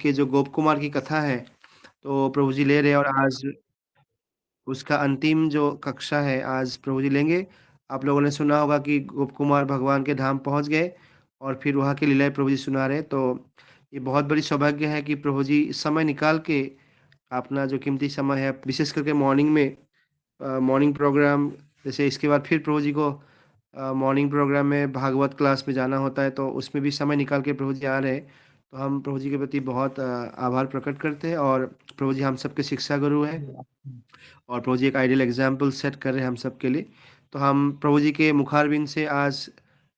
कि जो गोप कुमार की कथा है, तो प्रभु जी ले रहे हैं और आज उसका अंतिम जो कक्षा है, आज प्रभु जी लेंगे। आप लोगों ने सुना होगा कि गोप कुमार भगवान के धाम पहुँच गए और फिर वहाँ की लीलाएँ प्रभु जी सुना रहे हैं। तो ये बहुत बड़ी सौभाग्य है कि प्रभु जी समय निकाल के अपना जो कीमती समय है, विशेष करके मॉर्निंग में मॉर्निंग प्रोग्राम, जैसे इसके बाद फिर प्रभु जी को मॉर्निंग प्रोग्राम में भागवत क्लास में जाना होता है, तो उसमें भी समय निकाल के प्रभु जी आ रहे हैं। तो हम प्रभु जी के प्रति बहुत आभार प्रकट करते हैं और प्रभु जी हम सबके शिक्षा गुरु हैं और प्रभु जी एक आइडियल एग्जाम्पल सेट कर रहे हैं हम सबके लिए। तो हम प्रभु जी के मुखारविंद से आज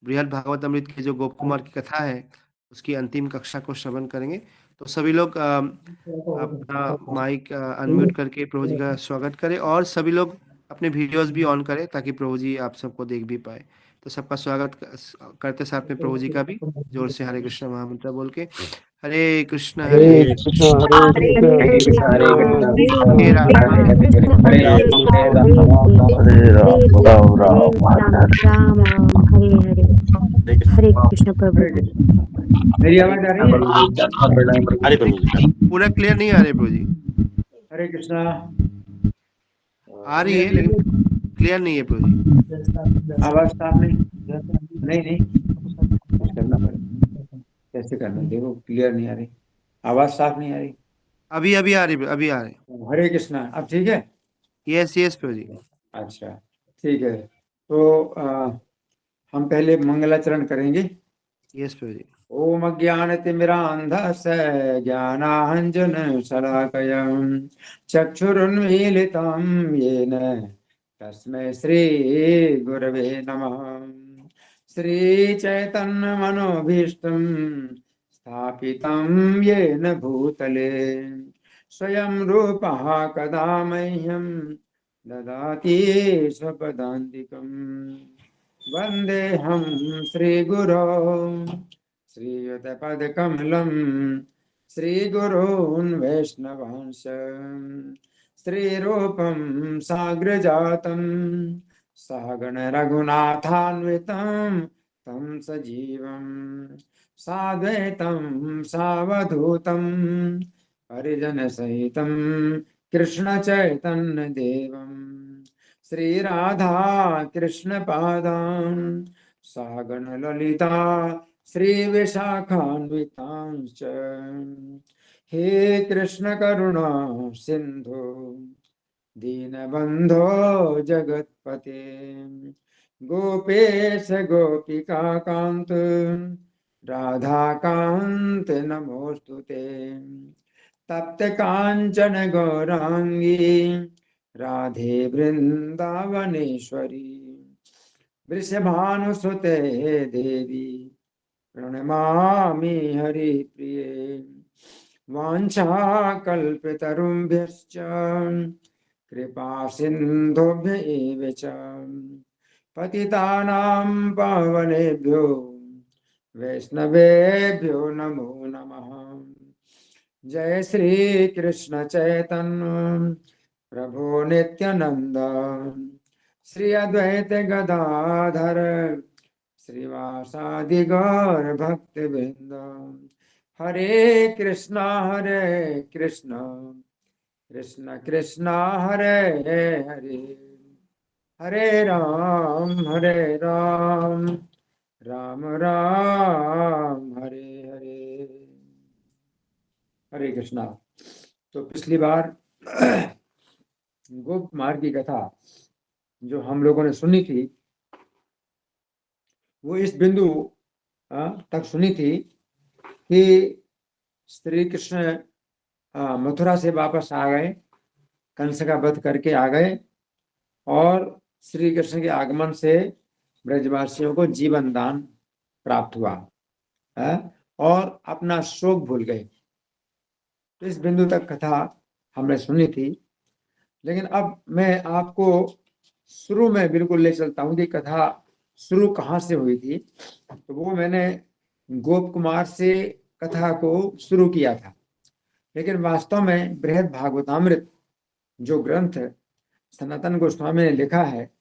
बृहद भागवत अमृत की जो गोप कुमार की कथा है, उसकी अंतिम कक्षा को श्रवण करेंगे। तो सभी लोग अपना माइक अनम्यूट करके प्रभु जी का स्वागत करें और सभी लोग अपने वीडियोस भी ऑन करें ताकि प्रभु जी आप सबको देख भी पाए। तो सबका स्वागत करते साथ में प्रभु जी का भी जोर से हरे कृष्ण महामंत्र बोल के हरे कृष्ण हरे हरे कृष्ण हरे हरे कृष्ण कृष्ण कृष्ण हरे हरे हरे कृष्ण राम कृष्ण हरे राम कृष्ण हरे हरे राम हरे हरे राम हरे राम हरे राम हरे राम हरे राम हरे हरे हरे हरे कृष्ण कृष्ण प्रभु हरे जी। कृष्ण। मेरी हरे आवाज आ कृष्ण रही है? प्रभु जी चरण प्रणाम प्रभु हरे जी। प्रभु जी। पूरा क्लियर नहीं आ रहे प्रभु जी। हरे कृष्णा। आ रही क्लियर है नहीं लेकिन क्लियर नहीं है प्रभु जी। है? आवाज साफ नहीं? नहीं नहीं, कुछ करना पड़ेगा। कैसे करना, देखो क्लियर नहीं आ रही, आवाज साफ नहीं आ रही। अभी अभी आ रही, अभी आ रही। हरे कृष्णा, अब ठीक है? यस यस प्रभु जी। अच्छा, ठीक है। तो हम पहले मंगलाचरण करेंगे। यस प्रभु जी। ओम अज्ञानतिमिरान्धस्य ज्ञानाञ्जन शलाकयं चक्षुरुन्मीलितं येन तस्मै श्रीगुरवे नमः। श्रीचैतन्यमनोभीष्टं स्थापितं येन भूतले स्वयं रूपः कदा मह्यं ददाति स्वपदान्तिकम्। वन्देऽहं श्रीगुरो श्रीयुतपदकमलं श्रीगुरून् वैष्णवांश श्रीरूपं साग्रजातं सहगण रघुनाथान्वितं तं सजीवं साद्वैतं सावधूतं परिजनसहितं कृष्णचैतन्यदेवं श्रीराधा कृष्णपादान् सहगण ललिता श्रीविशाखान्वितांश्च। हे कृष्ण करुणा सिंधु दीनबंधो जगत्पते गोपेश गोपिका कांत राधा कांत नमोस्तुते। तप्त कांचन गौरांगी राधे वृंदावनेश्वरी वृषभानुसुते देवी प्रणमामि हरिप्रिये। वाञ्छाकल्पतरुभ्यश्च कृपा सिन्धुभ्य एव च पतितानां पावनेभ्यो वैष्णवेभ्यो नमो नमः। जय श्री कृष्ण चैतन्य प्रभु नित्यानंद श्री अद्वैत गदाधर श्रीवासादि गौर भक्त वृंद। हरे कृष्णा कृष्ण कृष्ण हरे हरे हरे राम राम राम हरे हरे। हरे कृष्णा। तो पिछली बार गोप कुमार की कथा जो हम लोगों ने सुनी थी, वो इस बिंदु तक सुनी थी कि श्री कृष्ण मथुरा से वापस आ गए, कंस का वध करके आ गए और श्री कृष्ण के आगमन से ब्रजवासियों को जीवन दान प्राप्त हुआ और अपना शोक भूल गए। तो इस बिंदु तक कथा हमने सुनी थी, लेकिन अब मैं आपको शुरू में बिल्कुल ले चलता हूँ कि कथा शुरू कहाँ से हुई थी। तो वो मैंने गोप कुमार से कथा को शुरू किया था, लेकिन वास्तव में बृहद भागवतामृत जो ग्रंथ सनातन गोस्वामी ने लिखा है,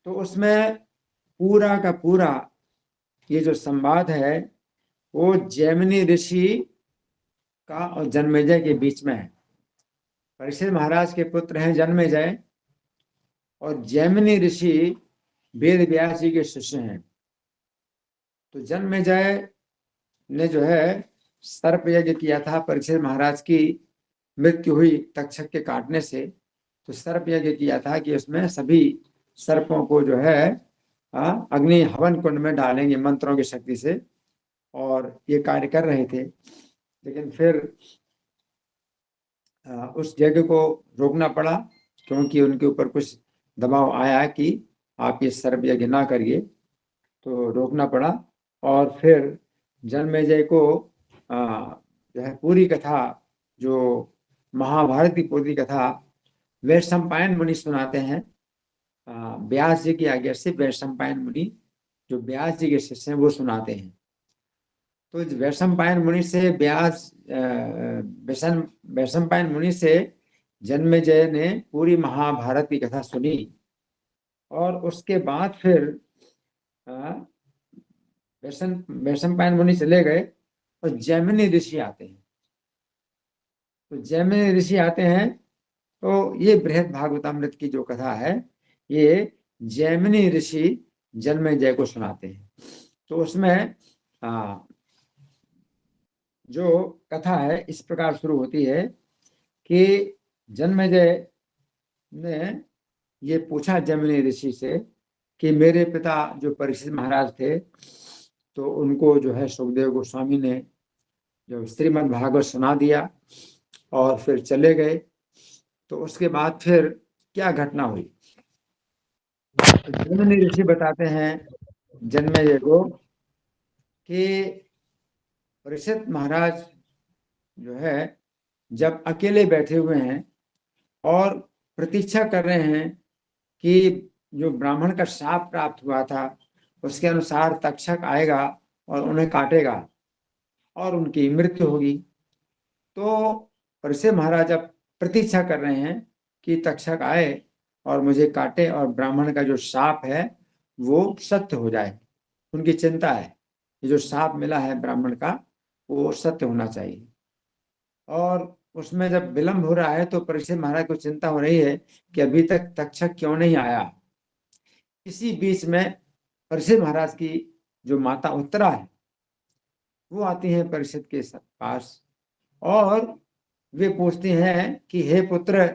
तो उसमें पूरा का पूरा ये जो संवाद है वो जैमिनी ऋषि का और जन्मेजय के बीच में है। परीक्षित महाराज के पुत्र हैं जन्मेजय, और जैमिनी ऋषि वेद व्यास जी के शिष्य हैं। तो जन्मेजय ने जो है सर्प यज्ञ किया था। परीक्षित महाराज की मृत्यु हुई तक्षक के काटने से, तो सर्प यज्ञ किया था कि उसमें सभी सर्पों को जो है अग्नि हवन कुंड में डालेंगे मंत्रों की शक्ति से, और ये कार्य कर रहे थे। लेकिन फिर उस यज्ञ को रोकना पड़ा, क्योंकि उनके ऊपर कुछ दबाव आया कि आप ये सर्प यज्ञ ना करिए, तो रोकना पड़ा। और फिर जन्मेजय को जो है पूरी कथा, जो महाभारत की पूरी कथा वैशंपायन मुनि सुनाते हैं। व्यास जी की आज्ञा से वैशंपायन मुनि, जो व्यास जी के शिष्य हैं, वो सुनाते हैं। तो वैशंपायन मुनि से वैशंपायन मुनि से जन्मेजय ने पूरी महाभारत की कथा सुनी, और उसके बाद फिर वैशंपायन मुनि चले गए और जैमिनी ऋषि आते हैं। तो जैमिनी ऋषि आते हैं, तो ये बृहद भागवतामृत की जो कथा है, ये जैमिनी ऋषि जन्मेजय को सुनाते हैं। तो उसमें जो कथा है इस प्रकार शुरू होती है कि जन्मेजय ने ये पूछा जैमिनी ऋषि से कि मेरे पिता जो परीक्षित महाराज थे, तो उनको जो है सुखदेव गोस्वामी ने जो श्रीमद् भागवत सुना दिया और फिर चले गए। तो उसके बाद फिर क्या घटना हुई? तो जैमिनी ऋषि बताते हैं जन्मेजय को कि परीक्षित महाराज जो है जब अकेले बैठे हुए हैं और प्रतीक्षा कर रहे हैं कि जो ब्राह्मण का शाप प्राप्त हुआ था उसके अनुसार तक्षक आएगा और उन्हें काटेगा और उनकी मृत्यु होगी। तो परीक्षित महाराज जब प्रतीक्षा कर रहे हैं कि तक्षक आए और मुझे काटे और ब्राह्मण का जो शाप है वो सत्य हो जाए, उनकी चिंता है ये जो शाप मिला है ब्राह्मण का वो सत्य होना चाहिए। और उसमें जब विलंब हो रहा है तो परीक्षित महाराज को चिंता हो रही है कि अभी तक तक्षक क्यों नहीं आया। इसी बीच में परीक्षित महाराज की जो माता उत्तरा है वो आती हैं परीक्षित के पास, और वे पूछती हैं कि हे पुत्र,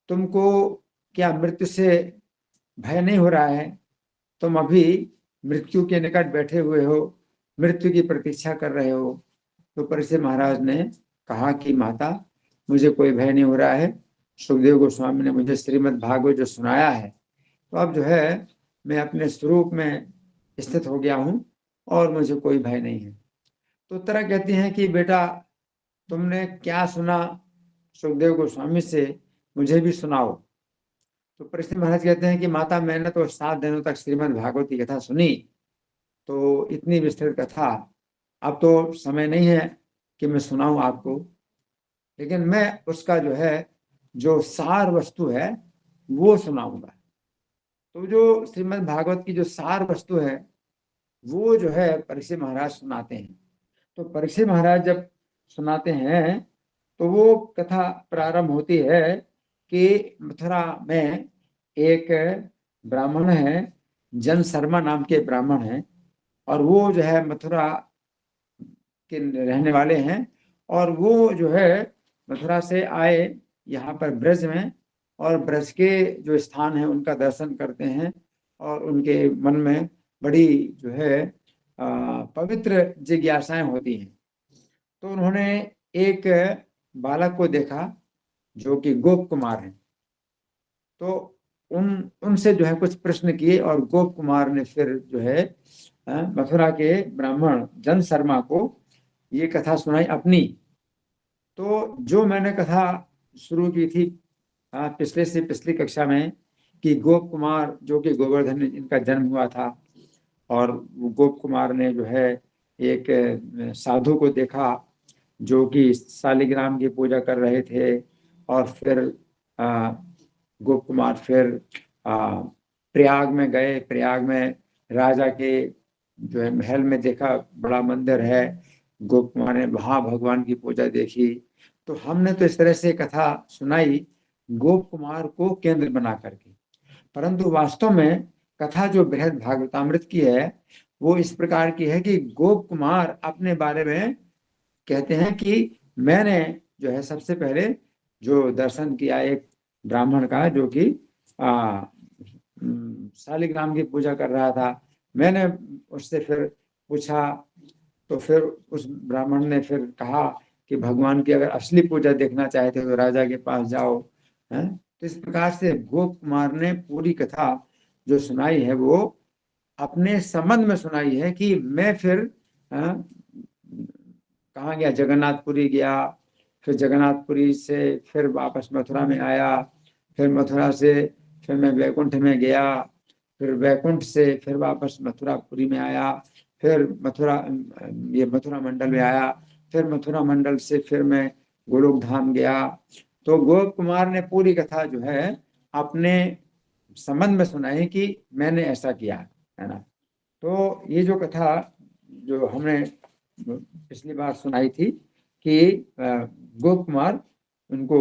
तुमको क्या मृत्यु से भय नहीं हो रहा है? तुम अभी मृत्यु के निकट बैठे हुए हो, मृत्यु की प्रतीक्षा कर रहे हो। तो परीक्षित महाराज ने कहा कि माता, मुझे कोई भय नहीं हो रहा है, सुखदेव गोस्वामी ने मुझे श्रीमद् भागवत जो सुनाया है, तो अब जो है मैं अपने स्वरूप में स्थित हो गया हूँ और मुझे कोई भय नहीं है। तो उत्तरा कहती हैं कि बेटा, तुमने क्या सुना सुखदेव गोस्वामी से, मुझे भी सुनाओ। तो परीक्षित महाराज कहते हैं कि माता, मैंने तो 7 दिनों तक श्रीमद् भागवत की कथा सुनी, तो इतनी विस्तृत कथा अब तो समय नहीं है कि मैं सुनाऊं आपको, लेकिन मैं उसका जो है जो सार वस्तु है वो सुनाऊंगा। तो जो श्रीमद् भागवत की जो सार वस्तु है वो जो है परीक्षित महाराज सुनाते हैं। तो परीक्षित महाराज जब सुनाते हैं तो वो कथा प्रारंभ होती है कि मथुरा में एक ब्राह्मण है, जन शर्मा नाम के ब्राह्मण हैं, और वो जो है मथुरा के रहने वाले हैं, और वो जो है मथुरा से आए यहाँ पर ब्रज में, और ब्रज के जो स्थान है उनका दर्शन करते हैं, और उनके मन में बड़ी जो है पवित्र जिज्ञासाएं होती हैं। तो उन्होंने एक बालक को देखा जो कि गोप कुमार है। तो उनसे जो है कुछ प्रश्न किए, और गोप कुमार ने फिर जो है मथुरा के ब्राह्मण जन शर्मा को ये कथा सुनाई अपनी। तो जो मैंने कथा शुरू की थी पिछले से पिछली कक्षा में कि गोप कुमार जो कि गोवर्धन में इनका जन्म हुआ था, और गोप कुमार ने जो है एक साधु को देखा जो कि शालिग्राम की पूजा कर रहे थे, और फिर गोप कुमार फिर प्रयाग में गए। प्रयाग में राजा के जो है महल में देखा बड़ा मंदिर है, गोप कुमार ने वहां भगवान की पूजा देखी। तो हमने तो इस तरह से कथा सुनाई गोप कुमार को केंद्र बना करके, परंतु वास्तव में कथा जो बृहद भागवतामृत की है वो इस प्रकार की है कि गोप कुमार अपने बारे में कहते हैं कि मैंने जो है सबसे पहले जो दर्शन किया एक ब्राह्मण का जो कि शालिग्राम की पूजा कर रहा था। मैंने उससे फिर पूछा, तो फिर उस ब्राह्मण ने फिर कहा कि भगवान की अगर असली पूजा देखना चाहते हो तो राजा के पास जाओ। है तो इस प्रकार से गोप कुमार ने पूरी कथा जो सुनाई है वो अपने संबंध में सुनाई है कि मैं फिर कहाँ गया, जगन्नाथपुरी गया, फिर जगन्नाथपुरी से फिर वापस मथुरा में आया, फिर मथुरा से फिर मैं वैकुंठ में गया, फिर वैकुंठ से फिर वापस मथुरापुरी में आया, फिर मथुरा मंडल में आया, फिर मथुरा मंडल से फिर मैं गोलोक धाम गया। तो गोप कुमार ने पूरी कथा जो है अपने संबंध में सुनाई कि मैंने ऐसा किया, है ना। तो ये जो कथा जो हमने पिछली बार सुनाई थी कि गोप कुमार उनको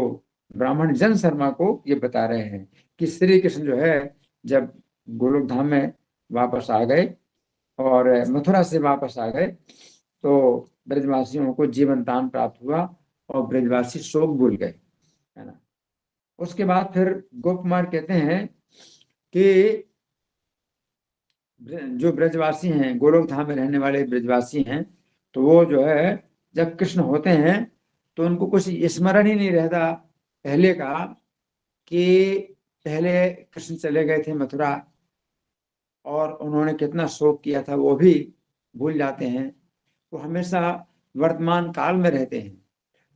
ब्राह्मण जन शर्मा को ये बता रहे हैं कि श्री कृष्ण जो है जब गोलोक धाम में वापस आ गए और मथुरा से वापस आ गए तो ब्रजवासियों को जीवन दान प्राप्त हुआ और ब्रजवासी शोक भूल गए, है ना। उसके बाद फिर गोप कुमार कहते हैं कि जो ब्रजवासी हैं, गोलोक धाम में रहने वाले ब्रजवासी हैं, तो वो जो है जब कृष्ण होते हैं तो उनको कुछ स्मरण ही नहीं रहता पहले का कि पहले कृष्ण चले गए थे मथुरा और उन्होंने कितना शोक किया था वो भी भूल जाते हैं। वो हमेशा वर्तमान काल में रहते हैं,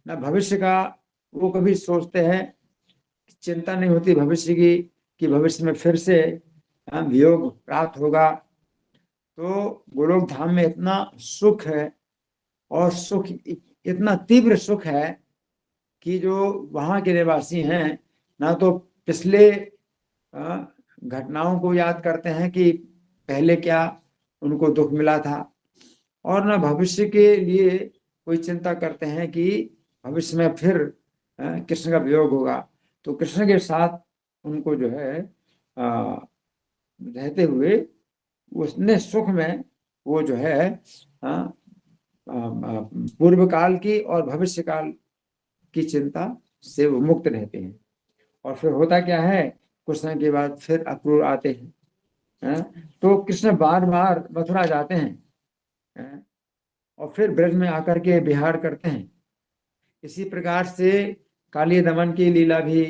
ना भविष्य का वो कभी सोचते हैं, चिंता नहीं होती भविष्य की कि भविष्य में फिर से वियोग प्राप्त होगा। तो गोलोक धाम में इतना सुख है और सुख इतना तीव्र सुख है कि जो वहां के निवासी हैं ना तो पिछले घटनाओं को याद करते हैं कि पहले क्या उनको दुख मिला था, और ना भविष्य के लिए कोई चिंता करते हैं कि भविष्य में फिर कृष्ण का वियोग होगा। तो कृष्ण के साथ उनको जो है रहते हुए उसने सुख में वो जो है पूर्व काल की और भविष्य काल की चिंता से वो मुक्त रहते हैं। और फिर होता क्या है, कुछ समय के बाद फिर अक्रूर आते हैं, तो कृष्ण बार बार मथुरा जाते हैं और फिर ब्रज में आकर के विहार करते हैं। इसी प्रकार से काली दमन की लीला भी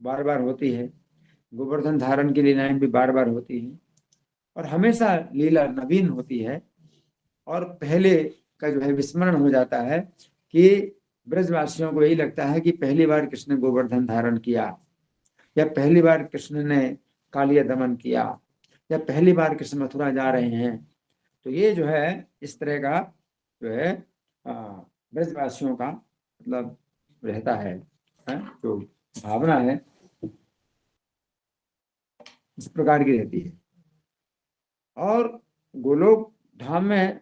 बार बार होती है, गोवर्धन धारण की लीलाएं भी बार बार होती हैं और हमेशा लीला नवीन होती है। और पहले का जो है विस्मरण हो जाता है कि ब्रजवासियों को यही लगता है कि पहली बार कृष्ण ने गोवर्धन धारण किया, या पहली बार कृष्ण ने कालिया दमन किया, या पहली बार कृष्ण मथुरा जा रहे हैं। तो ये जो है इस तरह का जो है ब्रजवासियों का मतलब रहता है, जो भावना है इस प्रकार की रहती है। और गोलोक धाम में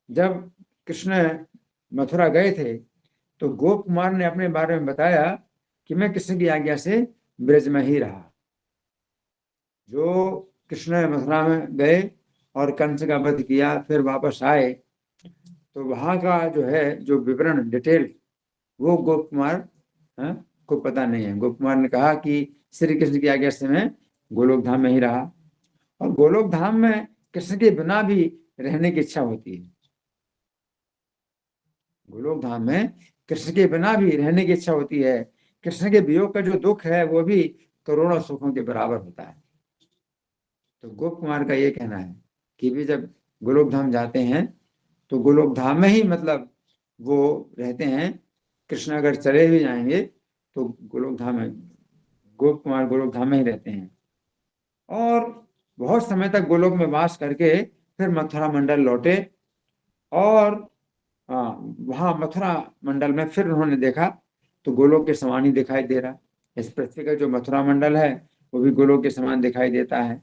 जब कृष्ण मथुरा गए थे तो गोप कुमार ने अपने बारे में बताया कि मैं कृष्ण की आज्ञा से ब्रज में ही रहा। जो कृष्ण मथुरा में गए और कंस का वध किया फिर वापस आए तो वहां का जो है जो विवरण डिटेल वो गोप कुमार को पता नहीं है। गोप कुमार ने कहा कि श्री कृष्ण की आज्ञा से मैं गोलोक धाम में ही रहा, और गोलोक धाम में कृष्ण के बिना भी रहने की इच्छा होती है। गोलोक धाम में कृष्ण के बिना भी रहने की इच्छा होती है। कृष्ण के वियोग का जो दुख है वो भी करोड़ों सुखों के बराबर होता है। तो गोप कुमार का ये कहना है कि भी जब गोलोक धाम जाते हैं तो गोलोक धाम में ही मतलब वो रहते हैं। कृष्ण अगर चले भी जाएंगे तो गोलोक धाम में गोप कुमार गोलोक धाम में ही रहते हैं और बहुत समय तक गोलोक में वास करके फिर मथुरा मंडल लौटे। और वहां मथुरा मंडल में फिर उन्होंने देखा तो गोलोक के समान ही दिखाई दे रहा। इस पृथ्वी का जो मथुरा मंडल है वो भी गोलोक के समान दिखाई देता है।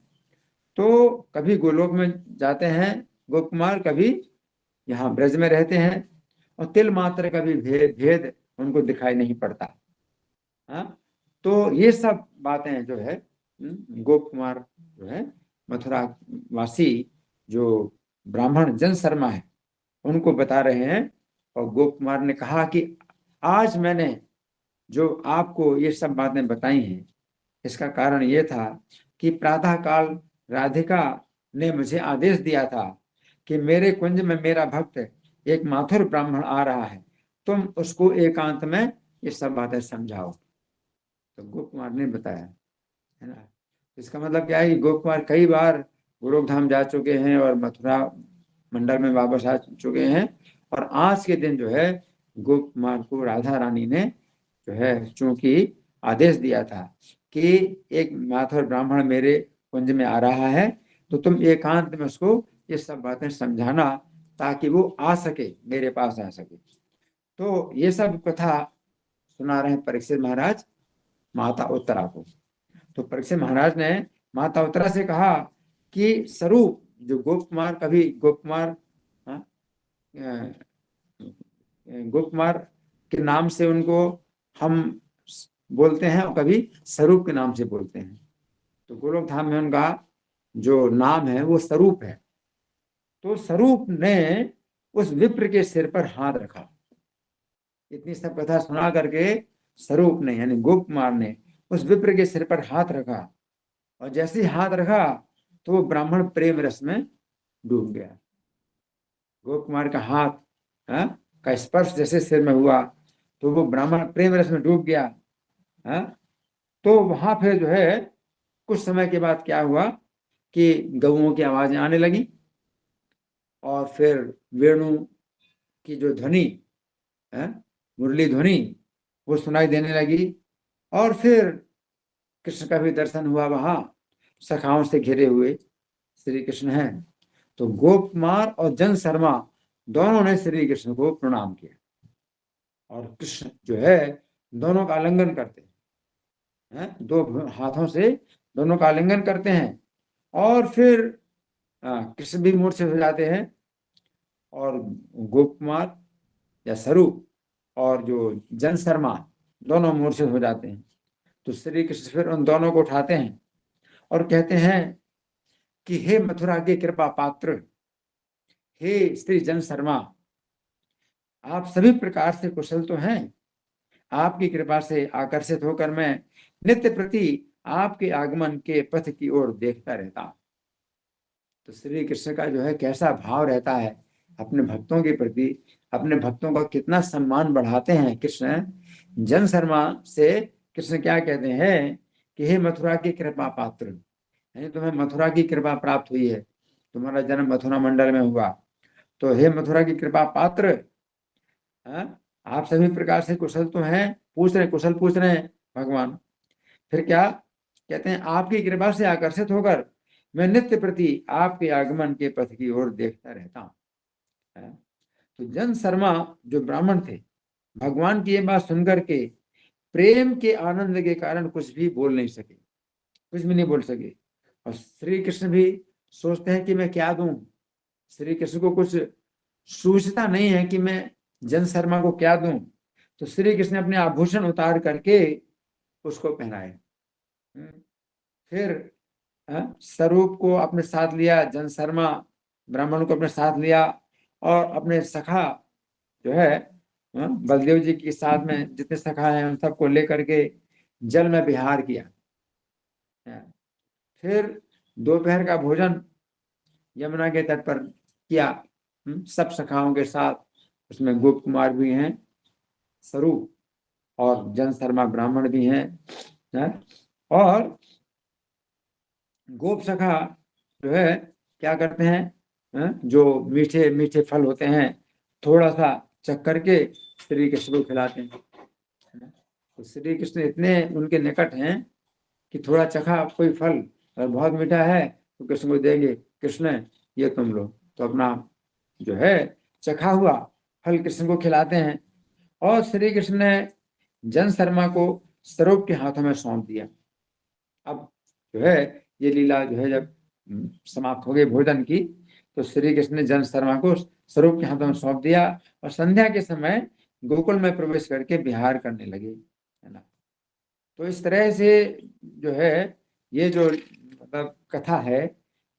तो कभी गोलोक में जाते हैं गोप कुमार, कभी यहाँ ब्रज में रहते हैं और तिल मात्र का भी भेद उनको दिखाई नहीं पड़ता। हाँ, तो ये सब बातें जो है गोप कुमार जो है मथुरा वासी जो ब्राह्मण जन शर्मा है उनको बता रहे हैं। और गोप कुमार ने कहा कि आज मैंने जो आपको ये सब बातें बताई हैं इसका कारण ये था कि प्रातः काल राधिका ने मुझे आदेश दिया था कि मेरे कुंज में मेरा भक्त एक माथुर ब्राह्मण आ रहा है, तुम उसको एकांत में ये सब बातें समझाओ। तो गोप कुमार ने बताया, है ना। इसका मतलब क्या है कि गोप कुमार कई बार गोरखधाम जा चुके हैं और मथुरा मंडल में वापस आ चुके हैं। और आज के दिन जो है गोप कुमार को राधा रानी ने जो है चूंकि आदेश दिया था कि एक माथुर ब्राह्मण मेरे कुंज में आ रहा है, तो तुम एकांत में उसको ये सब बातें समझाना ताकि वो आ सके, मेरे पास आ सके। तो ये सब कथा सुना रहे हैं परीक्षित महाराज माता उत्तरा को। तो परीक्षित महाराज ने माता उत्तरा से कहा कि स्वरूप जो गोप कुमार गोप कुमार के नाम से उनको हम बोलते हैं और कभी स्वरूप के नाम से बोलते हैं। तो गोलोक धाम में उनका जो नाम है वो स्वरूप है। तो स्वरूप ने उस विप्र के सिर पर हाथ रखा। इतनी सब कथा सुना करके स्वरूप ने यानी गोप कुमार ने उस विप्र के सिर पर हाथ रखा और जैसे ही हाथ रखा तो वो ब्राह्मण प्रेम रस में डूब गया। गोप कुमार का हाथ का स्पर्श जैसे सिर में हुआ तो वो ब्राह्मण प्रेम रस में डूब गया। तो वहां फिर जो है कुछ समय के बाद क्या हुआ कि गऊओं की आवाजें आने लगी और फिर वेणु की जो ध्वनि मुरली ध्वनि वो सुनाई देने लगी। और फिर कृष्ण का भी दर्शन हुआ, वहां सखाओं से घिरे हुए श्री कृष्ण हैं। तो गोप कुमार और जन शर्मा दोनों ने श्री कृष्ण को प्रणाम किया और कृष्ण जो है दोनों का आलिंगन करते हैं, दो हाथों से दोनों का आलिंगन करते हैं। और फिर कृष्ण भी मूर्छित हो जाते हैं और गोप कुमार या स्वरूप और जो जन शर्मा दोनों मूर्छित हो जाते हैं। तो श्री कृष्ण फिर उन दोनों को उठाते हैं और कहते हैं कि हे मथुरा के कृपा पात्र, हे श्री जन शर्मा, आप सभी प्रकार से कुशल तो हैं। आपकी कृपा से आकर्षित होकर मैं नित्य प्रति आपके आगमन के पथ की ओर देखता रहता हूं। तो श्री कृष्ण का जो है कैसा भाव रहता है अपने भक्तों के प्रति, अपने भक्तों का कितना सम्मान बढ़ाते हैं कृष्ण। जन शर्मा से कृष्ण क्या कहते हैं कि हे मथुरा की कृपा पात्र, यानी तुम्हें मथुरा की कृपा प्राप्त हुई है, तुम्हारा जन्म मथुरा मंडल में हुआ, तो हे मथुरा की कृपा पात्र, आप सभी प्रकार से कुशल तो हैं, कुशल पूछ रहे हैं भगवान। फिर क्या कहते हैं, आपकी कृपा से आकर्षित होकर मैं नित्य प्रति आपके आगमन के पथ की ओर देखता रहता हूं। तो जन शर्मा जो ब्राह्मण थे भगवान की ये बात सुनकर के प्रेम के आनंद के कारण कुछ भी बोल नहीं सके, कुछ भी नहीं बोल सके। और श्री कृष्ण भी सोचते हैं कि मैं क्या दूं। श्री कृष्ण को कुछ सूझता नहीं है कि मैं जन शर्मा को क्या दूं। तो श्री कृष्ण ने अपने आभूषण उतार करके उसको पहनाए। फिर स्वरूप को अपने साथ लिया, जन शर्मा ब्राह्मण को अपने साथ लिया और अपने सखा जो है बलदेव जी के साथ में जितने सखा हैं उन सबको लेकर के जल में विहार किया। फिर दोपहर का भोजन यमुना के तट पर किया सब सखाओं के साथ। उसमें गोप कुमार भी हैं, स्वरूप और जन शर्मा ब्राह्मण भी हैं। और गोप सखा जो है क्या करते हैं, जो मीठे मीठे फल होते हैं थोड़ा सा चख करके श्री कृष्ण को खिलाते हैं। तो श्री कृष्ण इतने उनके निकट हैं कि थोड़ा चखा कोई फल और बहुत मीठा है तो कृष्ण को देंगे, कृष्ण ये तुम लो। तो अपना जो है चखा हुआ फल कृष्ण को खिलाते हैं। और श्री कृष्ण ने जन शर्मा को स्वरूप के हाथों में सौंप दिया। अब जो है ये लीला जो है जब समाप्त हो गई भोजन की तो श्री कृष्ण ने जन शर्मा को स्वरूप के हाथों में सौंप दिया और संध्या के समय गोकुल में प्रवेश करके विहार करने लगे, है ना। तो इस तरह से जो है ये जो मतलब कथा है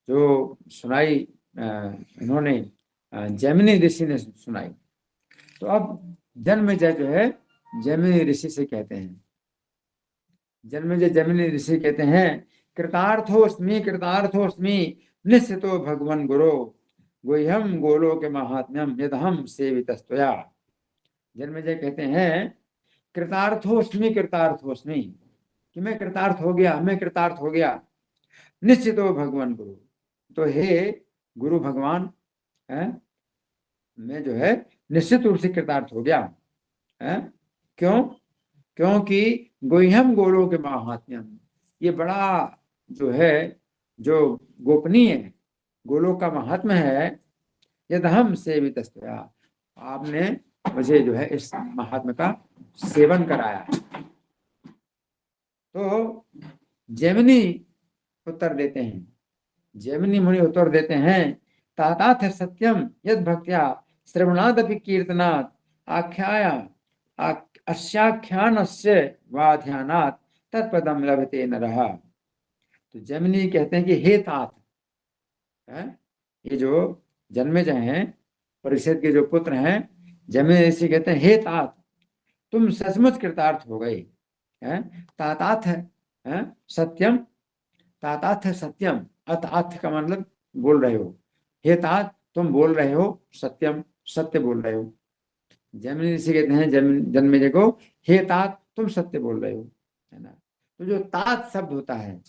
जो सुनाई इन्होंने जैमिनी ऋषि ने सुनाई। तो अब जन्मेजय जो है जैमिनी ऋषि से कहते हैं, जन्मेजय जैमिनी ऋषि कहते हैं कृतार्थोस्मि निश्चितो भगवन गुरो गुह्यम गोलोक महात्म्यम यदहम सेवितस्त्वया। जन्मेजय कहते हैं कृतार्थोस्मि कि मैं कृतार्थ हो गया निश्चितो भगवान गुरु। तो हे गुरु भगवान है, मैं जो है निश्चित रूप से कृतार्थ हो गया है। क्यों? क्योंकि गुह्यम गोलोक के महात्म्यम, ये बड़ा जो है जो गोपनीय है, गोलोक का महात्म्य है, यदहम सेवितस्त्वया, आपने मुझे जो है इस महात्म्य का सेवन कराया है। तो जैमिनी उत्तर देते हैं, जैमिनी मुनि उत्तर देते हैं ताताथ सत्यम यद भक्त्या श्रवणादपि कीर्तनात् आख्याया अस्याख्यानस्य वा ध्यानात् तत्पदम लभते नरः। तो जैमिनी कहते हैं कि हे तात, ये जो जन्मेजय हैं परीक्षित के जो पुत्र हैं, जैमिनी ऋषि कहते हैं हे तात तुम सचमुच कृतार्थ हो गए। ताताथ सत्यम, ताताथ सत्यम, अताथ का मतलब बोल रहे हो, हे तात तुम बोल रहे हो सत्यम, सत्य बोल रहे हो। जैमिनी ऋषि कहते हैं जन्मेजय को हे तात तुम सत्य बोल रहे हो, है ना। तो जो तात शब्द होता है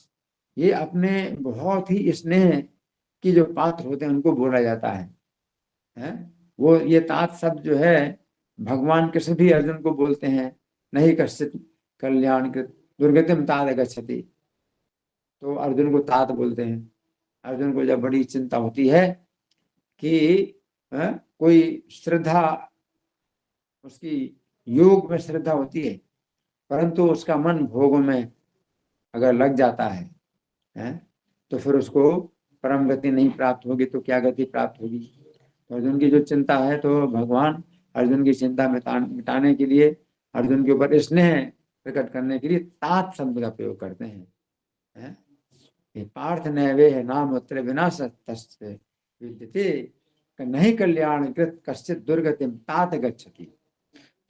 ये अपने बहुत ही स्नेह की जो पात्र होते हैं उनको बोला जाता है? वो ये तात शब्द जो है भगवान कृष्ण भी अर्जुन को बोलते हैं, नहीं कश्चित कल्याण कृत दुर्गतिम तात गच्छति, तो अर्जुन को तात बोलते हैं। अर्जुन को जब बड़ी चिंता होती है कि कोई श्रद्धा, उसकी योग में श्रद्धा होती है परंतु उसका मन भोगों में अगर लग जाता है तो फिर उसको परम गति नहीं प्राप्त होगी, तो क्या गति प्राप्त होगी। तो अर्जुन की जो चिंता है, तो भगवान अर्जुन की चिंता मिटाने के लिए, अर्जुन के ऊपर स्नेह प्रकट करने के लिए तात शब्द का प्रयोग करते हैं। पार्थ नैवेह नाम उत्तर विनाश विद्यते नहीं कल्याण कृत कश्चित दुर्गतिम तात गच्छति।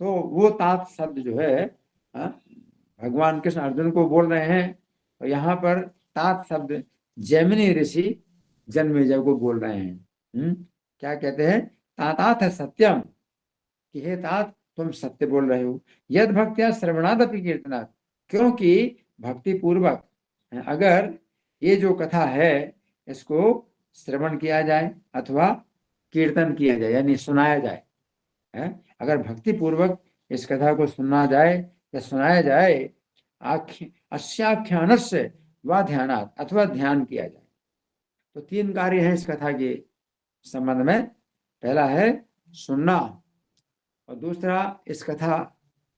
तो वो तात शब्द जो है भगवान कृष्ण अर्जुन को बोल रहे हैं, और यहाँ पर तात शब्द जैमिनी ऋषि जन्मेजय को बोल रहे हैं। क्या कहते हैं? ताताथ सत्यम, कि हे तात तुम सत्य बोल रहे हो, यद भक्त्या श्रवणादपि कीर्तनात्, क्योंकि भक्ति पूर्वक अगर ये जो कथा है इसको श्रवण किया जाए अथवा कीर्तन किया जाए यानी सुनाया जाए, अगर भक्ति पूर्वक इस कथा को सुनना जाए या सुनाया जाए, अस्याख्यानस्य वा ध्यानात्, अथवा ध्यान किया जाए। तो तीन कार्य हैं इस कथा के संबंध में। पहला है सुनना, और दूसरा इस कथा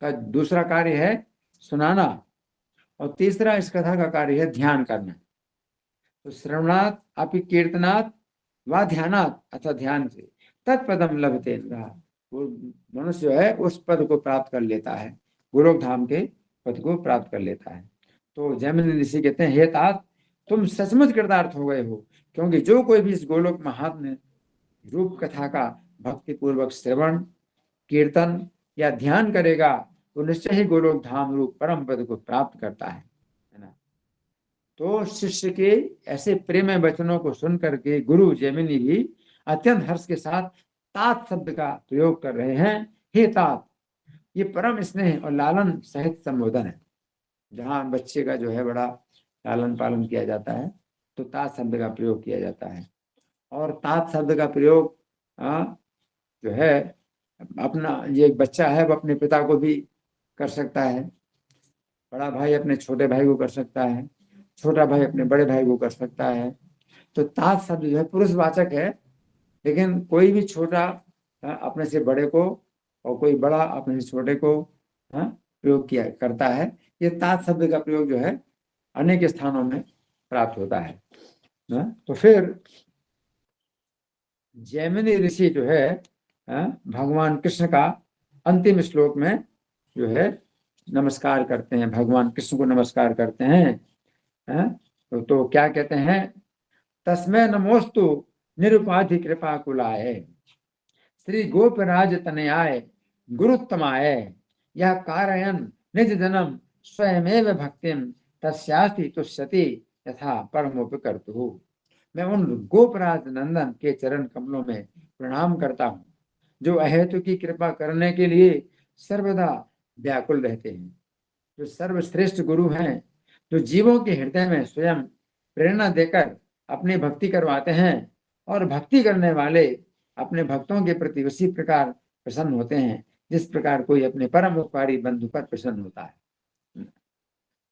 का दूसरा कार्य है सुनाना, और तीसरा इस कथा का कार्य है ध्यान करना। तो श्रवणात् अपि कीर्तनात् वा ध्यानात्, अथवा ध्यान से तत्पदम लभते नरः, वो मनुष्य है उस पद को प्राप्त कर लेता है, गोलोक धाम के पद को प्राप्त कर लेता है। तो जैमिनी ऋषि कहते हैं हे तात तुम सचमुच कृतार्थ हो गए हो, क्योंकि जो कोई भी इस गोलोक महात्म्य रूप कथा का भक्ति पूर्वक श्रवण कीर्तन या ध्यान करेगा तो निश्चय ही गोलोक धाम रूप परम पद को प्राप्त करता है ना। तो शिष्य के ऐसे प्रेम वचनों को सुन करके गुरु जैमिनी भी अत्यंत हर्ष के साथ तात शब्द का प्रयोग कर रहे हैं। हे तात, ये परम स्नेह और लालन सहित संबोधन है। जहां बच्चे का जो है बड़ा लालन पालन किया जाता है तो तात शब्द का प्रयोग किया जाता है। और तात शब्द का प्रयोग जो है अपना, ये एक बच्चा है वो अपने पिता को भी कर सकता है, बड़ा भाई अपने छोटे भाई को कर सकता है, छोटा भाई अपने बड़े भाई को कर सकता है। तो तात शब्द जो है पुरुषवाचक है, लेकिन कोई भी छोटा अपने से बड़े को और कोई बड़ा अपने से छोटे को प्रयोग किया करता है। ये तात शब्द का प्रयोग जो है अनेक स्थानों में प्राप्त होता है। तो फिर जैमिनी ऋषि जो है भगवान कृष्ण का अंतिम श्लोक में जो है नमस्कार करते हैं, भगवान कृष्ण को नमस्कार करते हैं। तो क्या कहते हैं, तस्मै नमोस्तु निरुपाधि कृपा कुलाय श्री गोपराज तनयाय गुरुत्तमाय यह कारयन निज जन्म स्वयमेव भक्तिम तस्यास्ति तुष्यति यथा परमोपकर्तुः। मैं उन गोपराज नंदन के चरण कमलों में प्रणाम करता हूँ जो अहेतु की कृपा करने के लिए सर्वदा व्याकुल रहते हैं, जो सर्वश्रेष्ठ गुरु हैं, जो जीवों के हृदय में स्वयं प्रेरणा देकर अपनी भक्ति करवाते हैं और भक्ति करने वाले अपने भक्तों के प्रति उसी प्रकार प्रसन्न होते हैं जिस प्रकार कोई अपने परम उपकारी बंधु पर प्रसन्न होता है।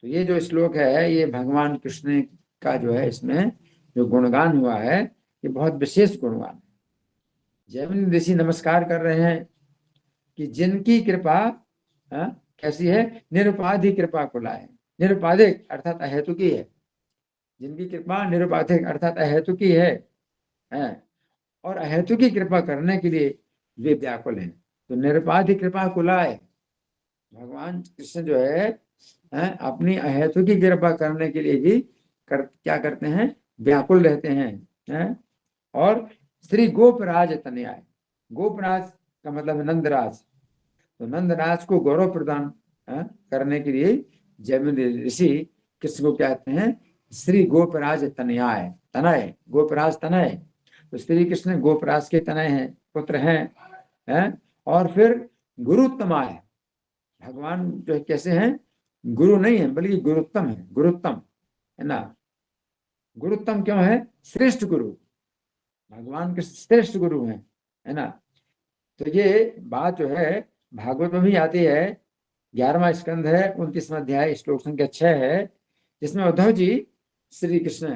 तो ये जो श्लोक है ये भगवान कृष्ण का जो है, इसमें जो गुणगान हुआ है ये बहुत विशेष गुणगान है। जैमिनी ऋषि नमस्कार कर रहे हैं कि जिनकी कृपा कैसी है, निरुपाधि कृपा कुलाय। निरुपाधिक अर्थात अहेतुकी है, जिनकी कृपा निरुपाधिक अर्थात अहेतुकी है और अहेतुकी कृपा करने के लिए वे व्याकुल हैं। तो निरुपाधि कृपा कुलाय, भगवान कृष्ण जो है अपनी अहेतुकी कृपा करने के लिए भी क्या करते हैं, व्याकुल रहते हैं। और श्री गोपराज तनयाय, गोपराज का मतलब नंदराज, तो नंदराज को गौरव प्रदान करने के लिए जैमिनी ऋषि कृष्ण को कहते हैं श्री गोपराज तनयाय, तनय, गोपराज तनय। तो श्री कृष्ण गोपराज के तनय हैं, पुत्र हैं। और फिर गुरुत्तमाय, भगवान जो कैसे हैं, गुरु नहीं है बल्कि गुरुत्तम है, गुरुत्तम है ना। गुरुत्तम क्यों है, श्रेष्ठ गुरु, भगवान के श्रेष्ठ गुरु हैं, है ना। तो ये बात जो है भागवत में भी आती है, 11वां स्कंध है, 29वां अध्याय, श्लोक संख्या 6 है, जिसमें उद्धव जी श्री कृष्ण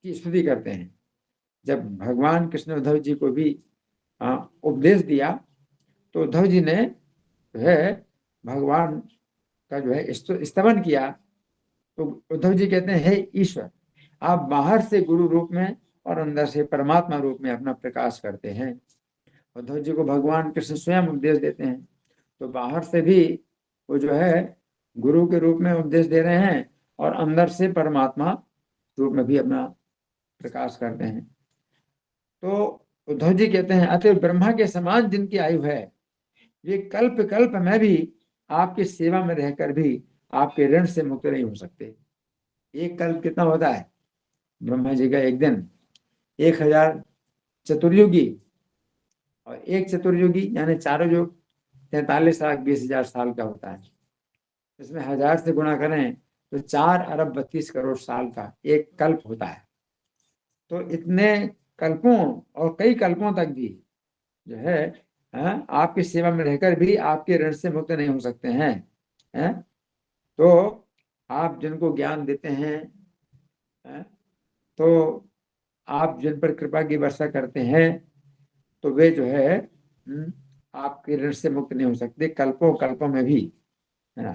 की स्तुति करते हैं। जब भगवान कृष्ण उद्धव जी को भी उपदेश दिया तो उद्धव जी ने जो है भगवान का जो है स्तवन किया। तो उद्धव जी कहते हैं, हे ईश्वर, आप बाहर से गुरु रूप में और अंदर से परमात्मा रूप में अपना प्रकाश करते हैं। उद्धव जी को भगवान कृष्ण स्वयं उपदेश देते हैं, तो बाहर से भी वो जो है गुरु के रूप में उपदेश दे रहे हैं और अंदर से परमात्मा रूप में भी अपना प्रकाश करते हैं। तो उद्धव जी कहते हैं, अतः ब्रह्मा के समान जिनकी आयु है वे कल्प कल्प में भी आपकी सेवा में रहकर भी आपके ऋण से मुक्त नहीं हो सकते। एक कल्प कितना होता है, ब्रह्मा जी का एक दिन 1000 चतुर्युगी, और एक चतुर्युगी यानी चारों युग 43 लाख 20 हजार साल का होता है। इसमें 1000 से गुणा करें तो 4 अरब 32 करोड़ साल का एक कल्प होता है। तो इतने कल्पों और कई कल्पों तक भी जो है आपकी सेवा में रहकर भी आपके ऋण से मुक्त नहीं हो सकते हैं। तो आप जिनको ज्ञान देते हैं तो आप जिन पर कृपा की वर्षा करते हैं तो वे जो है आपके ऋण से मुक्त नहीं हो सकते कल्पों कल्पों में भी, है ना।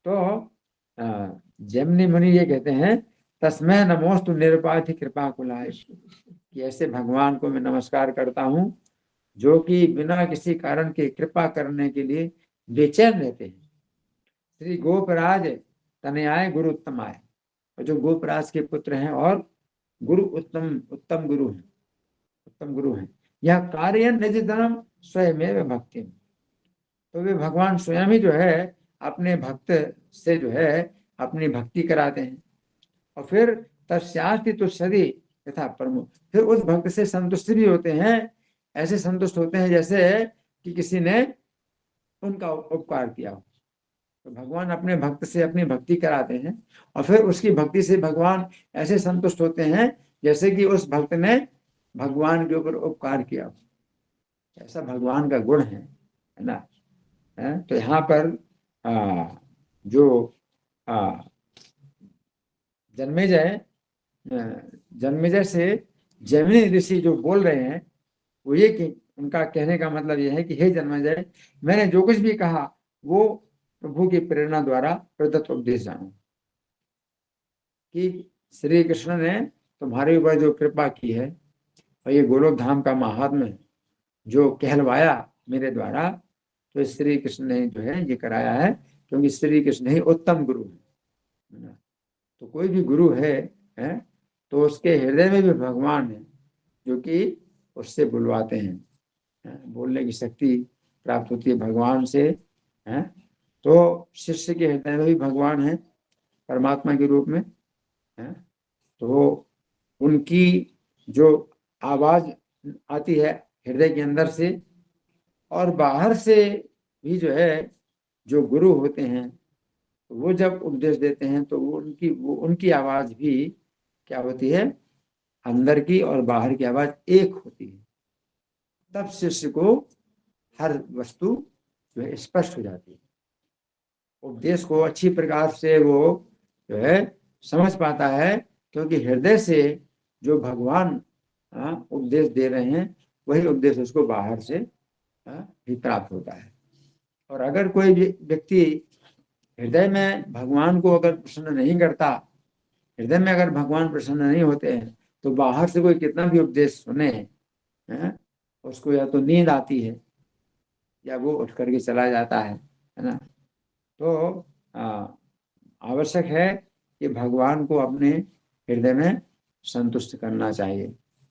तो जैमिनी मुनि ये कहते हैं, तस्मै नमोस्तु निरुपाधि कृपा कुलाय, कि ऐसे भगवान को मैं नमस्कार करता हूँ जो कि बिना किसी कारण के कृपा करने के लिए बेचैन रहते हैं। श्री गोपराज तनयाय गुरु उत्तमाय, और जो गोपराज के पुत्र हैं और गुरु उत्तम गुरु हैं, उत्तम गुरु हैं। यह कार्य निज धर्म स्वयं भक्ति, तो वे भगवान स्वयं ही जो है अपने भक्त से जो है अपनी भक्ति कराते हैं। और फिर तस्यास्ति तुष्यति यथा परमो, फिर उस भक्त से संतुष्ट भी होते हैं, ऐसे संतुष्ट होते हैं जैसे कि किसी ने उनका उपकार किया हो। तो भगवान अपने भक्त से अपनी भक्ति कराते हैं और फिर उसकी भक्ति से भगवान ऐसे संतुष्ट होते हैं जैसे कि उस भक्त ने भगवान के ऊपर उपकार किया हो। ऐसा भगवान का गुण है ना। तो यहाँ पर जो जन्मेजय से जैमिनी ऋषि जो बोल रहे हैं वो ये कि उनका कहने का मतलब यह है कि हे जन्मेजय, मैंने जो कुछ भी कहा वो प्रभु की प्रेरणा द्वारा प्रदत्त उपदेश जानो, कि श्री कृष्ण ने तुम्हारे ऊपर जो कृपा की है और ये गोलोक धाम का महात्म्य जो कहलवाया मेरे द्वारा, तो श्री कृष्ण ने जो है ये कराया है, क्योंकि श्री कृष्ण ही उत्तम गुरु है ना। तो कोई भी गुरु है तो उसके हृदय में भी भगवान है, जो कि उससे बुलवाते हैं, बोलने की शक्ति प्राप्त होती है भगवान से है। तो शिष्य के हृदय में भी भगवान है परमात्मा के रूप में है। तो उनकी जो आवाज आती है हृदय के अंदर से, और बाहर से भी जो है जो गुरु होते हैं वो जब उपदेश देते हैं तो वो उनकी आवाज भी क्या होती है, अंदर की और बाहर की आवाज एक होती है। तब शिष्य को हर वस्तु जो है स्पष्ट हो जाती है, उपदेश को अच्छी प्रकार से वो जो है समझ पाता है, क्योंकि हृदय से जो भगवान उपदेश दे रहे हैं वही उपदेश उसको बाहर से भी प्राप्त होता है। और अगर कोई व्यक्ति हृदय में भगवान को अगर प्रसन्न नहीं करता, हृदय में अगर भगवान प्रसन्न नहीं होते हैं, तो बाहर से कोई कितना भी उपदेश सुने उसको या तो नींद आती है या वो उठ करके चला जाता है ना। तो आवश्यक है कि भगवान को अपने हृदय में संतुष्ट करना चाहिए,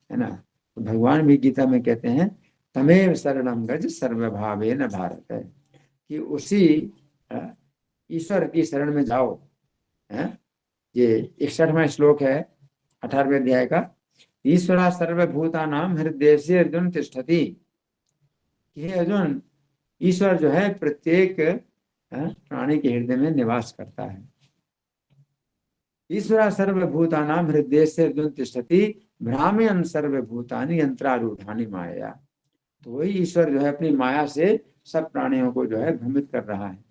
है ना। तो भगवान भी गीता में कहते हैं तमेव शरणम गज सर्वभावेन भारत, है कि उसी ईश्वर की शरण में जाओ। ये 61वां श्लोक है 18वें अध्याय का। ईश्वरा सर्वभूतानां हृदयेषु अर्जुन तिष्ठति। ये अर्जुन, ईश्वर जो है प्रत्येक प्राणी के हृदय में निवास करता है। ईश्वरा सर्वभूतानां हृदयेषु अर्जुन तिष्ठति भ्राम्यन् सर्वभूतानि यंत्रारूढ़ानि माया। तो वही ईश्वर जो है अपनी माया से सब प्राणियों को जो है भ्रमित कर रहा है।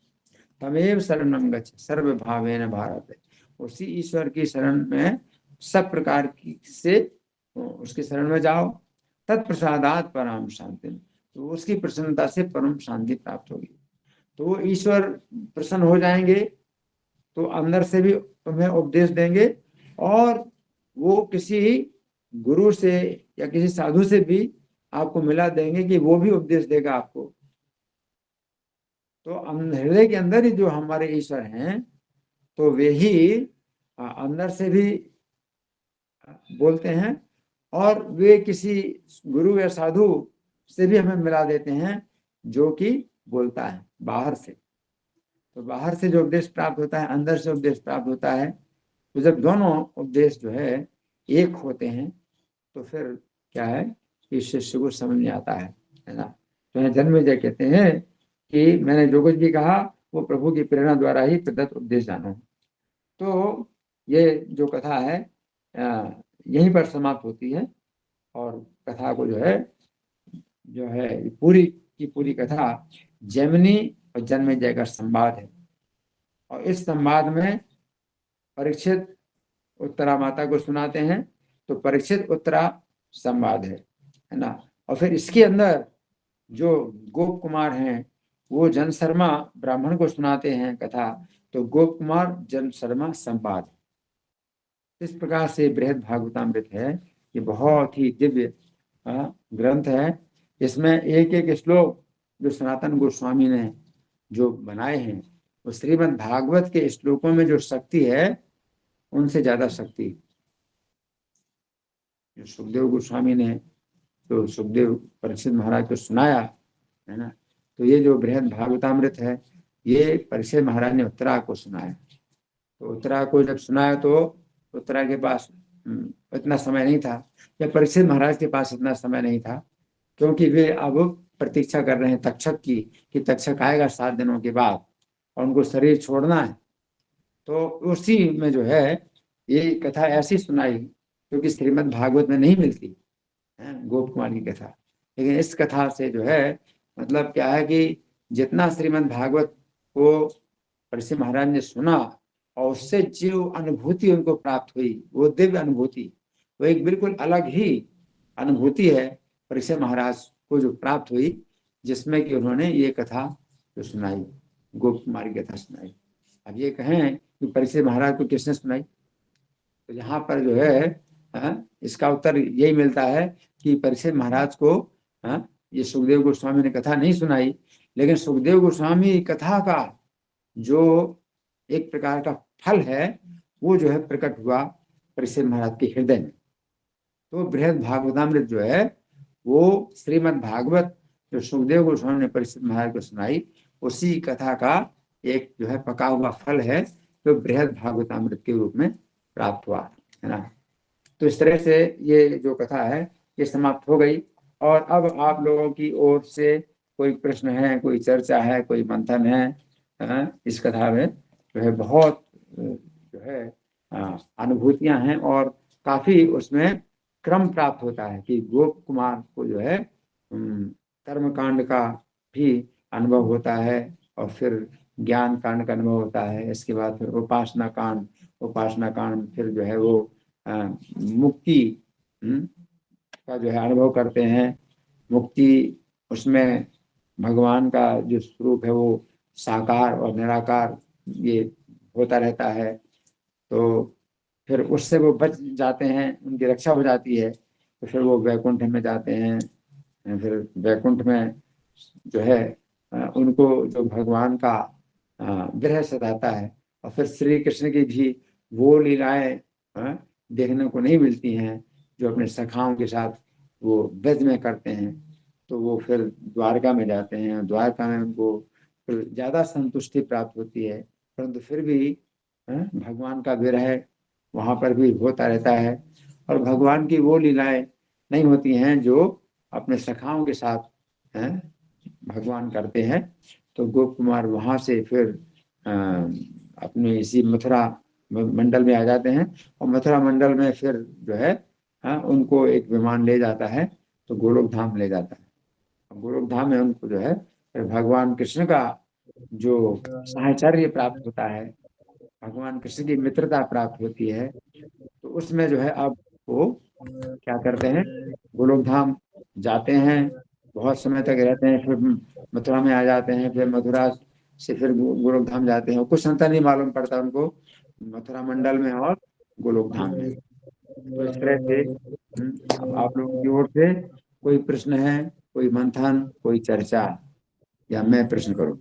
तमेव शरणं गच्छ सर्वभावेन भारत, उसी ईश्वर की शरण में सब प्रकार की से उसकी शरण में जाओ। तत्प्रसादात् परम शांति, तो उसकी प्रसन्नता से परम शांति प्राप्त होगी। तो वो ईश्वर प्रसन्न हो जाएंगे तो अंदर से भी तुम्हें उपदेश देंगे, और वो किसी गुरु से या किसी साधु से भी आपको मिला देंगे कि वो भी उपदेश देगा आपको। तो हृदय के अंदर ही जो हमारे ईश्वर हैं, तो वे ही अंदर से भी बोलते हैं, और वे किसी गुरु या साधु से भी हमें मिला देते हैं जो कि बोलता है बाहर से। तो बाहर से जो उपदेश प्राप्त होता है, अंदर से उपदेश प्राप्त होता है। तो जब दोनों उपदेश जो है एक होते हैं, तो फिर क्या है कि शिष्य को समझ में आता है ना। तो जन्मेजय कहते हैं कि मैंने जो कुछ भी कहा वो प्रभु की प्रेरणा द्वारा ही प्रदत्त उपदेश जानो। तो ये जो कथा है यहीं पर समाप्त होती है, और कथा को जो है पूरी की पूरी कथा जैमिनी और जन्मेजय का संवाद है। और इस संवाद में परीक्षित उत्तरा माता को सुनाते हैं, तो परीक्षित उत्तरा संवाद है ना। और फिर इसके अंदर जो गोप कुमार हैं वो जन शर्मा ब्राह्मण को सुनाते हैं कथा, तो गोप कुमार जन शर्मा संवाद। इस प्रकार से बृहद भागवतामृत है। ये बहुत ही दिव्य ग्रंथ है। इसमें एक एक श्लोक जो सनातन गोस्वामी ने जो बनाए हैं, वो श्रीमद् भागवत के श्लोकों में जो शक्ति है उनसे ज्यादा शक्ति जो सुखदेव गोस्वामी ने, तो सुखदेव परीक्षित महाराज को सुनाया है ना। तो ये जो बृहद भागवतामृत है ये परीक्षित महाराज ने उत्तरा को सुनाया। तो उत्तरा को जब सुनाया तो उत्तरा के पास इतना समय नहीं था, या परीक्षित महाराज के पास इतना समय नहीं था, क्योंकि वे अब प्रतीक्षा कर रहे हैं तक्षक की कि तक्षक आएगा 7 दिनों के बाद और उनको शरीर छोड़ना है। तो उसी में जो है ये कथा ऐसी सुनाई क्योंकि श्रीमद् भागवत में नहीं मिलती है गोप कुमार की कथा। लेकिन इस कथा से जो है मतलब क्या है कि जितना श्रीमद् भागवत को परीक्षित महाराज ने सुना और उससे जो अनुभूति उनको प्राप्त हुई, वो दिव्य अनुभूति, वो एक बिल्कुल अलग ही अनुभूति है परीक्षित महाराज को जो प्राप्त हुई, जिसमें कि उन्होंने ये कथा जो सुनाई, गोप कुमार की कथा सुनाई। अब ये कहें कि परीक्षित महाराज को किसने सुनाई, तो यहाँ पर जो है इसका उत्तर यही मिलता है कि परीक्षित महाराज को ये सुखदेव गोस्वामी ने कथा नहीं सुनाई, लेकिन सुखदेव गोस्वामी कथा का जो एक प्रकार का फल है वो जो है प्रकट हुआ परीक्षित महाराज के हृदय में। तो बृहद भागवतामृत जो है वो श्रीमद् भागवत जो सुखदेव गोस्वामी ने परीक्षित महाराज को सुनाई, उसी कथा का एक जो है पका हुआ फल है जो बृहद भागवतामृत के रूप में प्राप्त हुआ, है ना। तो इस तरह से ये जो कथा है ये समाप्त हो गई। और अब आप लोगों की ओर से कोई प्रश्न है, कोई चर्चा है, कोई मंथन है, इस कथा में जो है बहुत जो है अनुभूतियां हैं और काफी उसमें क्रम प्राप्त होता है कि गोप कुमार को जो है कर्म कांड का भी अनुभव होता है और फिर ज्ञान कांड का अनुभव होता है, इसके बाद फिर उपासना कांड फिर जो है वो मुक्ति का जो है अनुभव करते हैं। मुक्ति उसमें भगवान का जो स्वरूप है वो साकार और निराकार ये होता रहता है, तो फिर उससे वो बच जाते हैं, उनकी रक्षा हो जाती है, तो फिर वो वैकुंठ में जाते हैं। फिर वैकुंठ में जो है उनको जो भगवान का विरह सताता है और फिर श्री कृष्ण की भी वो लीलाएं देखने को नहीं मिलती हैं जो अपने सखाओं के साथ वो ब्रज में करते हैं। तो वो फिर द्वारका में जाते हैं, द्वारका में उनको फिर ज्यादा संतुष्टि प्राप्त होती है, परंतु फिर भी भगवान का विरह वहां पर भी होता रहता है और भगवान की वो लीलाएं नहीं होती हैं जो अपने सखाओं के साथ भगवान करते हैं। तो गोप कुमार वहां से फिर अपने इसी मथुरा मंडल में आ जाते हैं और मथुरा मंडल में फिर जो है उनको एक विमान ले जाता है, तो गोलोक धाम ले जाता है। गोलोक धाम में उनको जो है फिर भगवान कृष्ण का जो साहचर्य प्राप्त होता है, भगवान कृष्ण की मित्रता प्राप्त होती है। तो उसमें जो है अब वो क्या करते हैं, गोलोक धाम जाते हैं, बहुत समय तक रहते हैं, फिर मथुरा में आ जाते हैं, फिर मथुरा से फिर गोलोक धाम जाते हैं। कुछ अंतर नहीं मालूम पड़ता उनको मथुरा मंडल में और गोलोक धाम में। तो इस तरह से अब आप लोगों की ओर से कोई प्रश्न है, कोई मंथन, कोई चर्चा, या मैं प्रश्न करूं?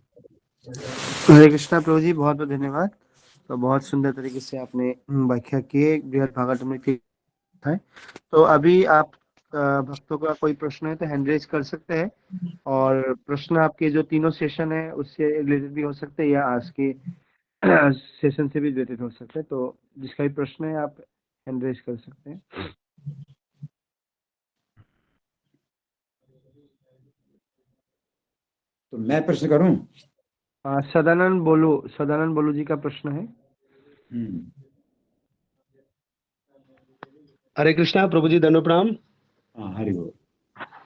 हरे कृष्णा प्रभु जी, बहुत बहुत धन्यवाद। तो बहुत सुंदर तरीके से आपने व्याख्या की बृहद भागवतामृत की है। तो अभी आप भक्तों का कोई प्रश्न है तो हैंड रेज कर सकते हैं, और प्रश्न आपके जो तीनों सेशन है उससे रिलेटेड भी हो सकते हैं या आज के सेशन से भी रिलेटेड हो सकते हैं। तो जिसका भी प्रश्न है आप हैंड रेज कर सकते हैं। तो मैं प्रश्न करूं? सदानंद बोलू जी का प्रश्न है। हरे कृष्णा प्रभु जी, धन्य प्रणाम। हरि बोल।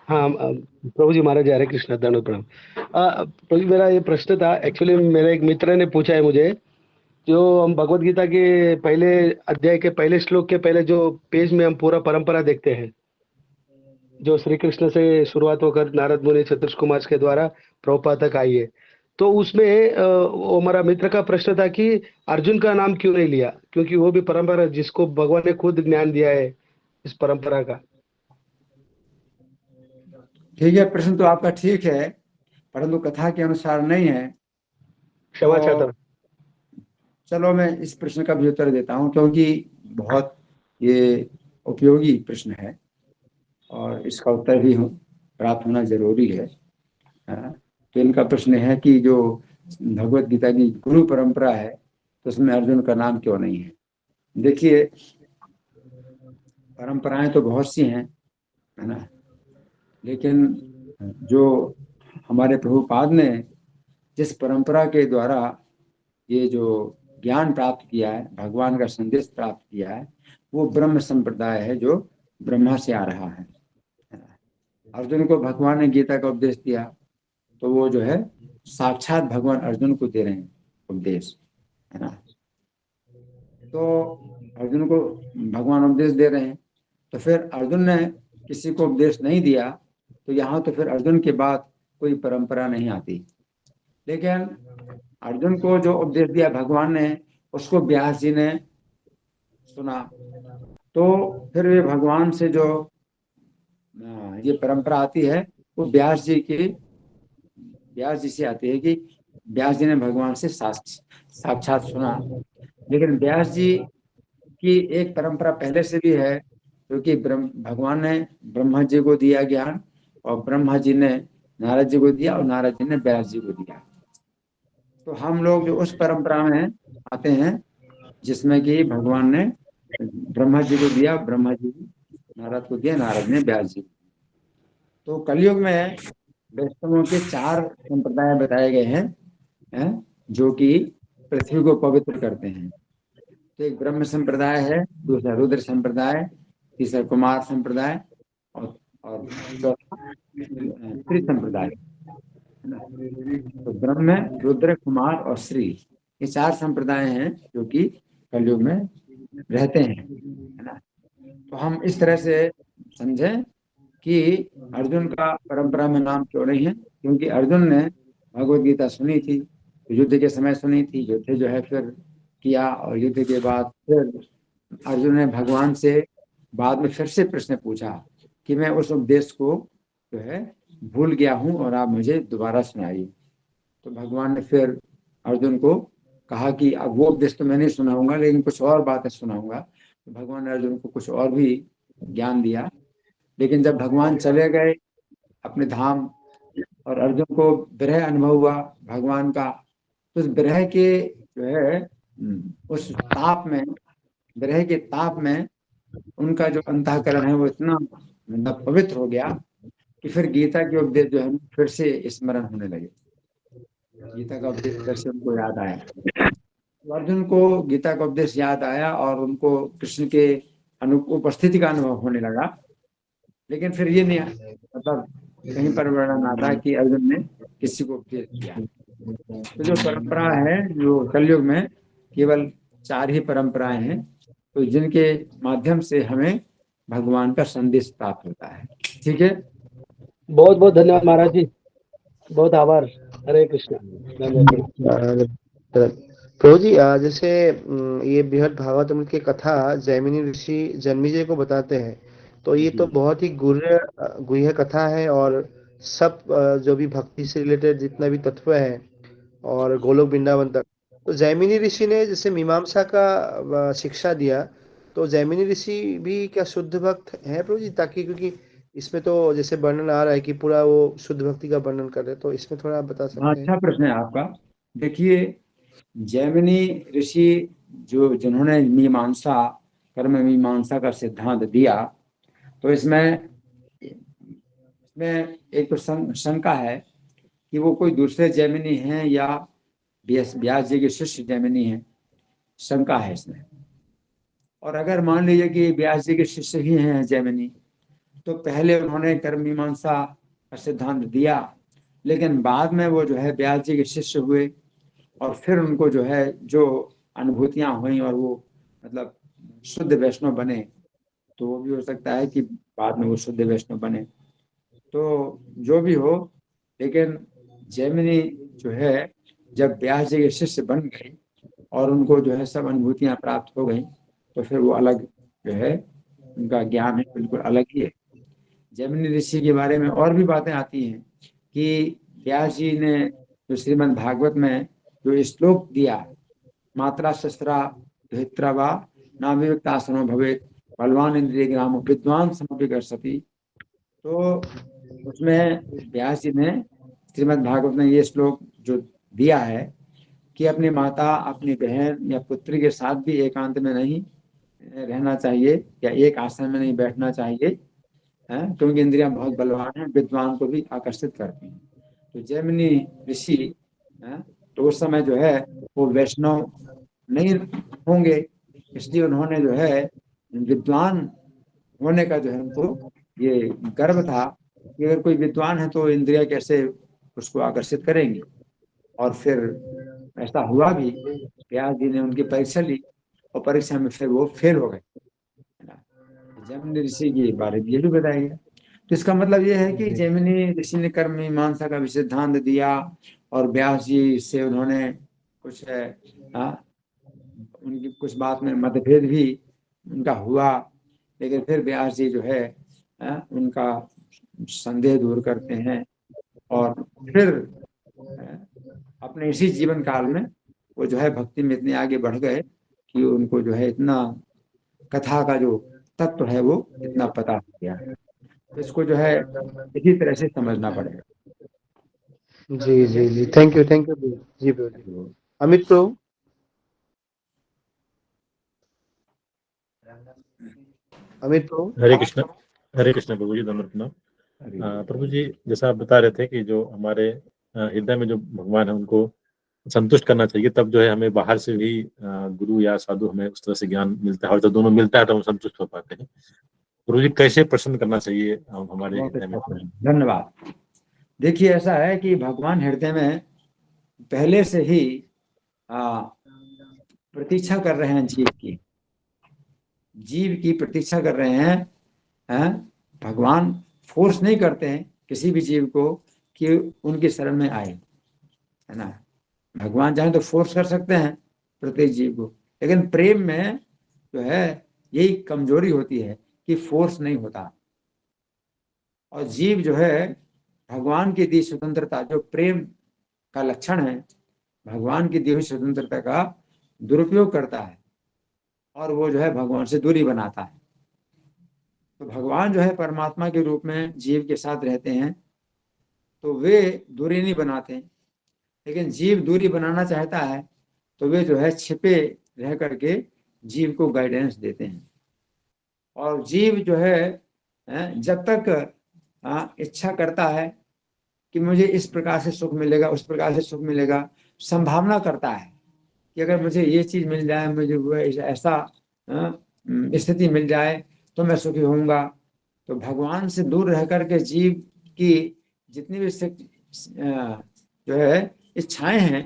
हाँ प्रभु जी महाराज, हरे कृष्णा, धन्य प्रणाम। प्रभु जी, मेरा ये प्रश्न था, एक्चुअली मेरे एक मित्र ने पूछा है मुझे, जो हम भगवत गीता के पहले अध्याय के पहले श्लोक के पहले जो पेज में हम पूरा परंपरा देखते हैं, जो श्री कृष्ण से शुरुआत होकर नारद मुनि चतुर्ष कुमार के द्वारा प्रभुपाद तक आई है, तो उसमें वो हमारा मित्र का प्रश्न था कि अर्जुन का नाम क्यों नहीं लिया, क्योंकि वो भी परंपरा जिसको भगवान ने खुद ज्ञान दिया है इस परंपरा का। ठीक है, प्रश्न तो आपका ठीक है, परंतु कथा के अनुसार नहीं है। क्षमा चाहता हूँ। चलो मैं इस प्रश्न का भी उत्तर देता हूँ, क्योंकि बहुत ये उपयोगी प्रश्न है और इसका उत्तर भी प्राप्त होना जरूरी है। तो इनका प्रश्न है कि जो भगवत गीता की गुरु परंपरा है तो उसमें अर्जुन का नाम क्यों नहीं है। देखिए, परंपराएं तो बहुत सी हैं, है ना, लेकिन जो हमारे प्रभुपाद ने जिस परंपरा के द्वारा ये जो ज्ञान प्राप्त किया है, भगवान का संदेश प्राप्त किया है, वो ब्रह्म संप्रदाय है जो ब्रह्मा से आ रहा है। अर्जुन को भगवान ने गीता का उपदेश दिया, तो वो जो है साक्षात भगवान अर्जुन को दे रहे हैं उपदेश, है ना। तो अर्जुन को भगवान उपदेश दे रहे हैं, तो फिर अर्जुन ने किसी को उपदेश नहीं दिया, तो यहाँ तो फिर अर्जुन के बाद कोई परंपरा नहीं आती। लेकिन अर्जुन को जो उपदेश दिया भगवान ने, उसको व्यास जी ने सुना, तो फिर वे भगवान से जो ये परंपरा आती है वो व्यास जी से आती है कि व्यास जी ने भगवान से साक्षात सुना। लेकिन व्यास जी की एक परंपरा पहले से भी है, क्योंकि भगवान ने ब्रह्मा जी को दिया ज्ञान और ब्रह्मा जी ने नारद जी को दिया और नारद जी ने व्यास जी को दिया। तो हम लोग जो उस परंपरा में आते हैं जिसमें कि भगवान ने ब्रह्मा जी को दिया, ब्रह्मा जी ने नारद को दिया, नारद ने व्यास जी को। तो कलयुग में वैष्णवों के 4 संप्रदाय बताए गए हैं, जो कि पृथ्वी को पवित्र करते हैं। तो एक ब्रह्म संप्रदाय है, दूसरा रुद्र संप्रदाय, तीसरा कुमार संप्रदाय और चौथा श्री संप्रदाय, है ना। तो ब्रह्म, रुद्र, कुमार और श्री, ये 4 संप्रदाय हैं जो कि कलयुग में रहते हैं, है ना। तो हम इस तरह से समझें कि अर्जुन का परंपरा में नाम क्यों नहीं है, क्योंकि अर्जुन ने भगवत गीता सुनी थी, युद्ध के समय सुनी थी, युद्ध जो है फिर किया, और युद्ध के बाद फिर अर्जुन ने भगवान से बाद में फिर से प्रश्न पूछा कि मैं उस उपदेश को जो है भूल गया हूं और आप मुझे दोबारा सुनाइए। तो भगवान ने फिर अर्जुन को कहा कि अब वो उपदेश तो मैं नहीं सुनाऊंगा, लेकिन कुछ और बातें सुनाऊंगा। तो भगवान ने अर्जुन को कुछ और भी ज्ञान दिया। लेकिन जब भगवान चले गए अपने धाम और अर्जुन को विरह अनुभव हुआ भगवान का, तो उस विरह के जो है उस ताप में, विरह के ताप में उनका जो अंतःकरण है वो इतना मतलब पवित्र हो गया कि फिर गीता के उपदेश जो है फिर से स्मरण होने लगे। गीता का उपदेश फिर से उनको याद आया। तो अर्जुन को गीता का उपदेश याद आया और उनको कृष्ण के उपस्थिति का अनुभव होने लगा। लेकिन फिर ये नहीं मतलब कहीं पर वर्णन आता है कि अर्जुन ने किसी को उपदेश दिया। तो जो परंपरा है जो कलयुग में केवल 4 ही परंपराएं हैं, तो जिनके माध्यम से हमें भगवान का संदेश प्राप्त होता है। ठीक है, बहुत बहुत धन्यवाद महाराज जी, बहुत आभार। हरे कृष्णा। धन्यवाद। प्रभु जी जैसे ये बृहद भागवतम की कथा जैमिनी ऋषि जन्मेजय को बताते हैं, तो ये तो बहुत ही गुह्य कथा है, और सब जो भी भक्ति से रिलेटेड जितना भी तत्व है और गोलोक वृंदावन तक, तो जैमिनी ऋषि ने जैसे मीमांसा का शिक्षा दिया, तो जैमिनी ऋषि भी क्या शुद्ध भक्त है प्रभु जी? ताकि क्योंकि इसमें तो जैसे वर्णन आ रहा है कि पूरा वो शुद्ध भक्ति का वर्णन कर रहे, तो इसमें थोड़ा आप बता हाँ सकते हैं? अच्छा प्रश्न है आपका। देखिए, जैमिनी ऋषि जिन्होंने मीमांसा, कर्म मीमांसा का सिद्धांत दिया, तो इसमें एक तो शंका है कि वो कोई दूसरे जैमिनी हैं या व्यास जी के शिष्य जैमिनी हैं, शंका है इसमें। और अगर मान लीजिए कि व्यास जी के शिष्य ही हैं जैमिनी, तो पहले उन्होंने कर्म मीमांसा का सिद्धांत दिया, लेकिन बाद में वो जो है व्यास जी के शिष्य हुए और फिर उनको जो है जो अनुभूतियां हुई और वो मतलब शुद्ध वैष्णव बने, तो वो भी हो सकता है कि बाद में वो शुद्ध वैष्णव बने। तो जो भी हो, लेकिन जैमिनी जो है जब व्यास जी के शिष्य बन गए और उनको जो है सब अनुभूतियां प्राप्त हो गई, तो फिर वो अलग जो है उनका ज्ञान है बिल्कुल अलग ही है। जैमिनी ऋषि के बारे में और भी बातें आती हैं कि व्यास जी ने जो श्रीमद् भागवत में जो श्लोक दिया, मात्रा शस्त्रा धित्रा वा नावियुक्तासनो भवेत् बलवान इंद्रिय ग्राम विद्वान समपि कर्षति, तो उसमें व्यास जी ने श्रीमद् भागवत में ये श्लोक जो दिया है कि अपनी माता, अपनी बहन या पुत्री के साथ भी एकांत में नहीं रहना चाहिए या एक आसन में नहीं बैठना चाहिए, क्योंकि इंद्रियां बहुत बलवान हैं, विद्वान को भी आकर्षित करती हैं। तो जैमिनी ऋषि तो उस समय जो है वो वैष्णव नहीं होंगे, इसलिए उन्होंने जो है विद्वान होने का जो है उनको ये गर्व था कि अगर कोई विद्वान है तो इंद्रिया कैसे उसको आकर्षित करेंगी। और फिर ऐसा हुआ भी, व्यास जी ने उनकी परीक्षा ली और परीक्षा में फिर वो फेल हो गए, है ना। जैमिनी ऋषि के बारे में ये भी बताया गया। तो इसका मतलब ये है कि जैमिनी ऋषि ने कर्म मीमांसा का भी सिद्धांत दिया और व्यास जी से उन्होंने कुछ उनकी कुछ बात में मतभेद भी उनका हुआ, लेकिन फिर व्यास जी जो है उनका संदेह दूर करते हैं और फिर अपने इसी जीवन काल में वो जो है भक्ति में इतने आगे बढ़ गए कि उनको जो है इतना कथा का जो तत्व है वो इतना पता हो गया। इसको जो है इसी तरह से समझना पड़ेगा। जी जी जी, थैंक यू जी प्रभु जी। अमित प्रभु। अमित प्रभु। हरे कृष्ण प्रभु जी, दंडवत प्रणाम। प्रभु जी, जैसा आप बता रहे थे कि जो हमारे हृदय में जो भगवान है उनको संतुष्ट करना चाहिए, तब जो है हमें बाहर से भी गुरु या साधु हमें उस तरह से ज्ञान मिलता है, और जब दोनों मिलता है तो हम संतुष्ट हो पाते हैं। गुरु जी, कैसे प्रसन्न करना चाहिए हमारे हृदय में? धन्यवाद। देखिए, ऐसा है कि भगवान हृदय में पहले से ही प्रतीक्षा कर रहे हैं, जीव की प्रतीक्षा कर रहे हैं। भगवान फोर्स नहीं करते हैं किसी भी जीव को कि उनकी शरण में आए, है ना। भगवान चाहे तो फोर्स कर सकते हैं प्रत्येक जीव को, लेकिन प्रेम में जो है यही कमजोरी होती है कि फोर्स नहीं होता। और जीव जो है भगवान की दी स्वतंत्रता, जो प्रेम का लक्षण है, भगवान की दी हुई स्वतंत्रता का दुरुपयोग करता है और वो जो है भगवान से दूरी बनाता है। तो भगवान जो है परमात्मा के रूप में जीव के साथ रहते हैं, तो वे दूरी नहीं बनाते, लेकिन जीव दूरी बनाना चाहता है तो वे जो है छिपे रह करके जीव को गाइडेंस देते हैं। और जीव जो है जब तक इच्छा करता है कि मुझे इस प्रकार से सुख मिलेगा, उस प्रकार से सुख मिलेगा, संभावना करता है कि अगर मुझे ये चीज मिल जाए, मुझे वो ऐसा स्थिति मिल जाए तो मैं सुखी होऊंगा। तो भगवान से दूर रह करके जीव की जितनी भी जो है इच्छाएं हैं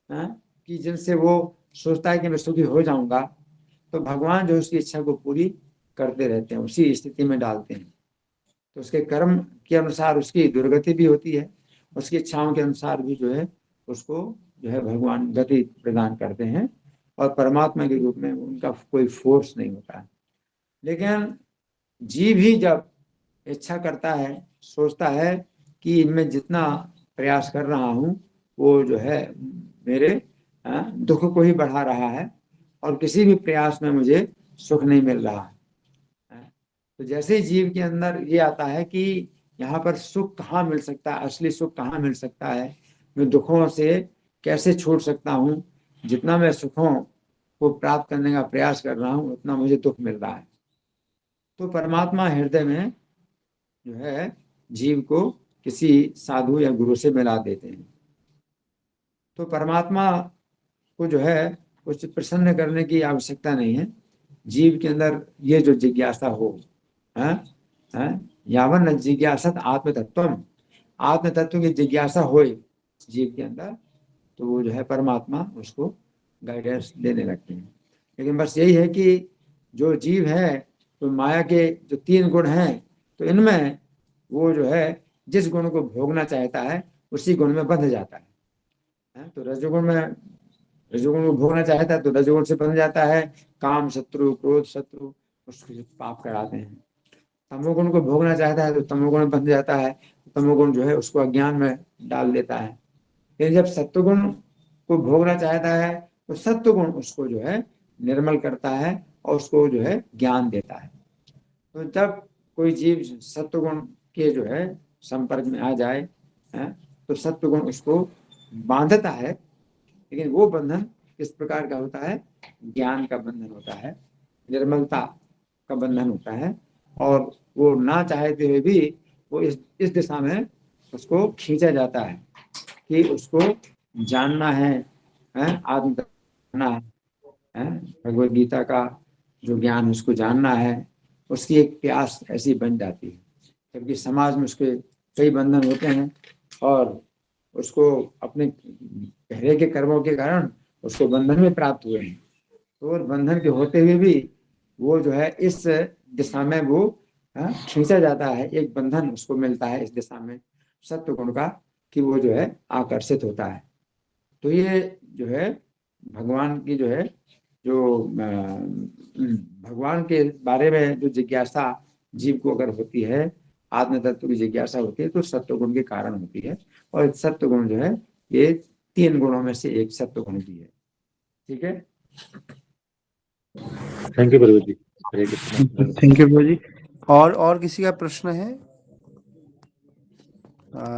कि जिनसे वो सोचता है कि मैं सुखी हो जाऊंगा, तो भगवान जो उसकी इच्छा को पूरी करते रहते हैं, उसी स्थिति में डालते हैं। तो उसके कर्म के अनुसार उसकी दुर्गति भी होती है, उसकी इच्छाओं के अनुसार भी जो है उसको जो है भगवान गति प्रदान करते हैं, और परमात्मा के रूप में उनका कोई फोर्स नहीं होता है। लेकिन जीव ही जब इच्छा करता है, सोचता है कि मैं जितना प्रयास कर रहा हूँ वो जो है मेरे दुख को ही बढ़ा रहा है, और किसी भी प्रयास में मुझे सुख नहीं मिल रहा है। तो जैसे ही जीव के अंदर ये आता है कि यहाँ पर सुख कहाँ मिल सकता है, असली सुख कहाँ मिल सकता है, मैं दुखों से कैसे छूट सकता हूँ, जितना मैं सुखों को प्राप्त करने का प्रयास कर रहा हूँ उतना मुझे दुख मिल रहा है। तो परमात्मा हृदय में जो है जीव को किसी साधु या गुरु से मिला देते हैं। तो परमात्मा को जो है कुछ प्रसन्न करने की आवश्यकता नहीं है। जीव के अंदर ये जो जिज्ञासा हो, यावन जिज्ञासत आत्मतत्वम, आत्म तत्व की जिज्ञासा हो जीव के अंदर, तो वो जो है परमात्मा उसको गाइडेंस देने लगते हैं। लेकिन बस यही है कि जो जीव है, तो माया के जो 3 गुण हैं, तो इनमें वो जो है जिस गुण को भोगना चाहता है उसी गुण में बंध जाता है। तो रजोगुण को भोगना चाहता है तो रजोगुण से बंध जाता है, काम शत्रु, क्रोध शत्रु, उसको पाप कराते हैं। तमोगुण को भोगना चाहता है तो तमोगुण में बंध जाता है, तमोगुण जो है उसको अज्ञान में डाल देता है। लेकिन जब सत्वगुण को भोगना चाहता है तो सत्वगुण उसको जो है निर्मल करता है और उसको जो है ज्ञान देता है। तो जब कोई जीव सत्वगुण के जो है संपर्क में आ जाए तो सत्वगुण उसको बांधता है, लेकिन वो बंधन किस प्रकार का होता है, ज्ञान का बंधन होता है, निर्मलता का बंधन होता है, और वो ना चाहते हुए भी वो इस दिशा में उसको खींचा जाता है कि उसको जानना है, आत्म जानना है, भगवद गीता का जो ज्ञान उसको जानना है, उसकी एक प्यास ऐसी बन जाती है। जबकि समाज में उसके कई बंधन होते हैं और उसको अपने पहले के कर्मों के कारण उसको बंधन में प्राप्त हुए हैं, तो बंधन के होते हुए भी वो जो है इस दिशा में वो खींचा जाता है, एक बंधन उसको मिलता है इस दिशा में सत्व गुण का, कि वो जो है आकर्षित होता है। तो ये जो है भगवान की जो है जो भगवान के बारे में जो जिज्ञासा जीव को अगर होती है, आत्म तत्व की जिज्ञासा होती है, तो सत्व गुण के कारण होती है। और सत्व गुण जो है ये 3 गुणों में से एक सत्व गुण भी है। ठीक है, thank you Prabhu ji. Hare Krishna. Thank you Prabhu ji. और किसी का प्रश्न है?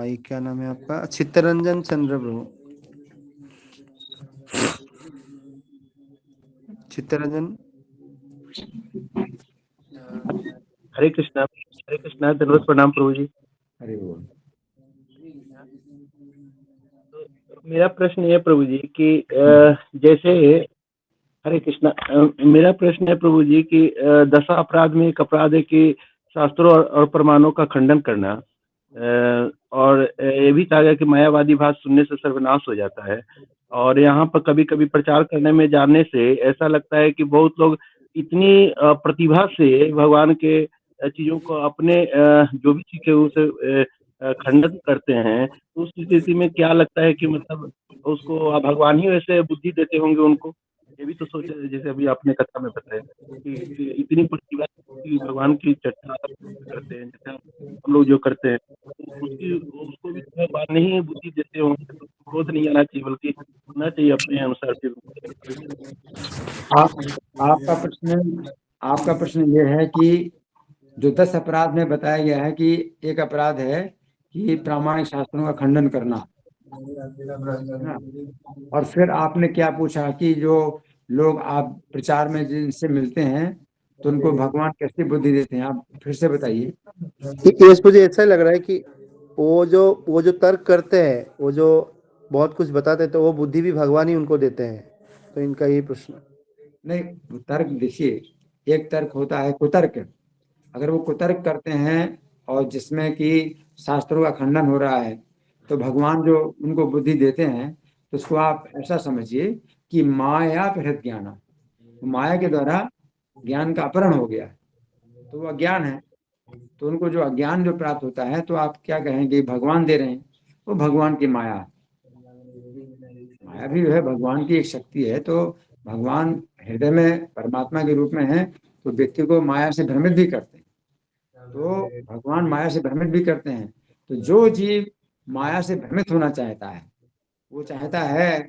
ये क्या नाम है आपका? चित्तरंजन चंद्र प्रभु। चित्तरंजन। हरे कृष्णा दंडवत प्रणाम प्रभु जी। हरि बोल। तो मेरा प्रश्न है प्रभु जी कि जैसे हरे कृष्णा, मेरा प्रश्न है प्रभु जी कि दशा अपराध में एक अपराध है कि शास्त्रों और प्रमाणों का खंडन करना, और ये भी कहा गया कि मायावादी बात सुनने से सर्वनाश हो जाता है। और यहाँ पर कभी कभी प्रचार करने में जाने से ऐसा लगता है कि बहुत लोग इतनी प्रतिभा से भगवान के चीजों को अपने जो भी सीखे उसे खंडन करते हैं। तो उस स्थिति में क्या लगता है कि मतलब उसको भगवान ही वैसे बुद्धि देते होंगे उनको? ये भी तो सोचे, जैसे अभी आपने कथा में बताया कि इतनी प्रतिभा की भगवान की चर्चा करते हैं, जैसे हम लोग जो करते हैं, तो उसकी उसको भी तो भगवान नहीं बुद्धि देते होंगे। तो क्रोध नहीं आना चाहिए, बल्कि होना चाहिए अपने अनुसार से। आप आपका प्रश्न ये है कि जो 10 अपराध में बताया गया है कि एक अपराध है कि प्रामाणिक शास्त्रों का खंडन करना, है ना? और फिर आपने क्या पूछा कि जो लोग आप प्रचार में जिनसे मिलते हैं तो उनको भगवान कैसी बुद्धि देते हैं? आप फिर से बताइए। ये मुझे ऐसा लग रहा है कि वो जो तर्क करते हैं, वो जो बहुत कुछ बताते हैं, तो वो बुद्धि भी भगवान ही उनको देते हैं। तो इनका यही प्रश्न। नहीं, तर्क देखिए, एक तर्क होता है कुतर्क। अगर वो कुतर्क करते हैं और जिसमें कि शास्त्रों का खंडन हो रहा है, तो भगवान जो उनको बुद्धि देते हैं, तो उसको आप ऐसा समझिए कि माया प्रहत ज्ञान, माया के द्वारा ज्ञान का अपहरण हो गया, तो वो अज्ञान है। तो उनको जो अज्ञान जो प्राप्त होता है, तो आप क्या कहेंगे? भगवान दे रहे हैं, वो भगवान की माया है। माया भी जो है भगवान की एक शक्ति है। तो भगवान हृदय में परमात्मा के रूप में है, तो व्यक्ति को माया से भ्रमित भी करते हैं। तो भगवान माया से भ्रमित भी करते हैं। तो जो जीव माया से भ्रमित होना चाहता है, वो चाहता है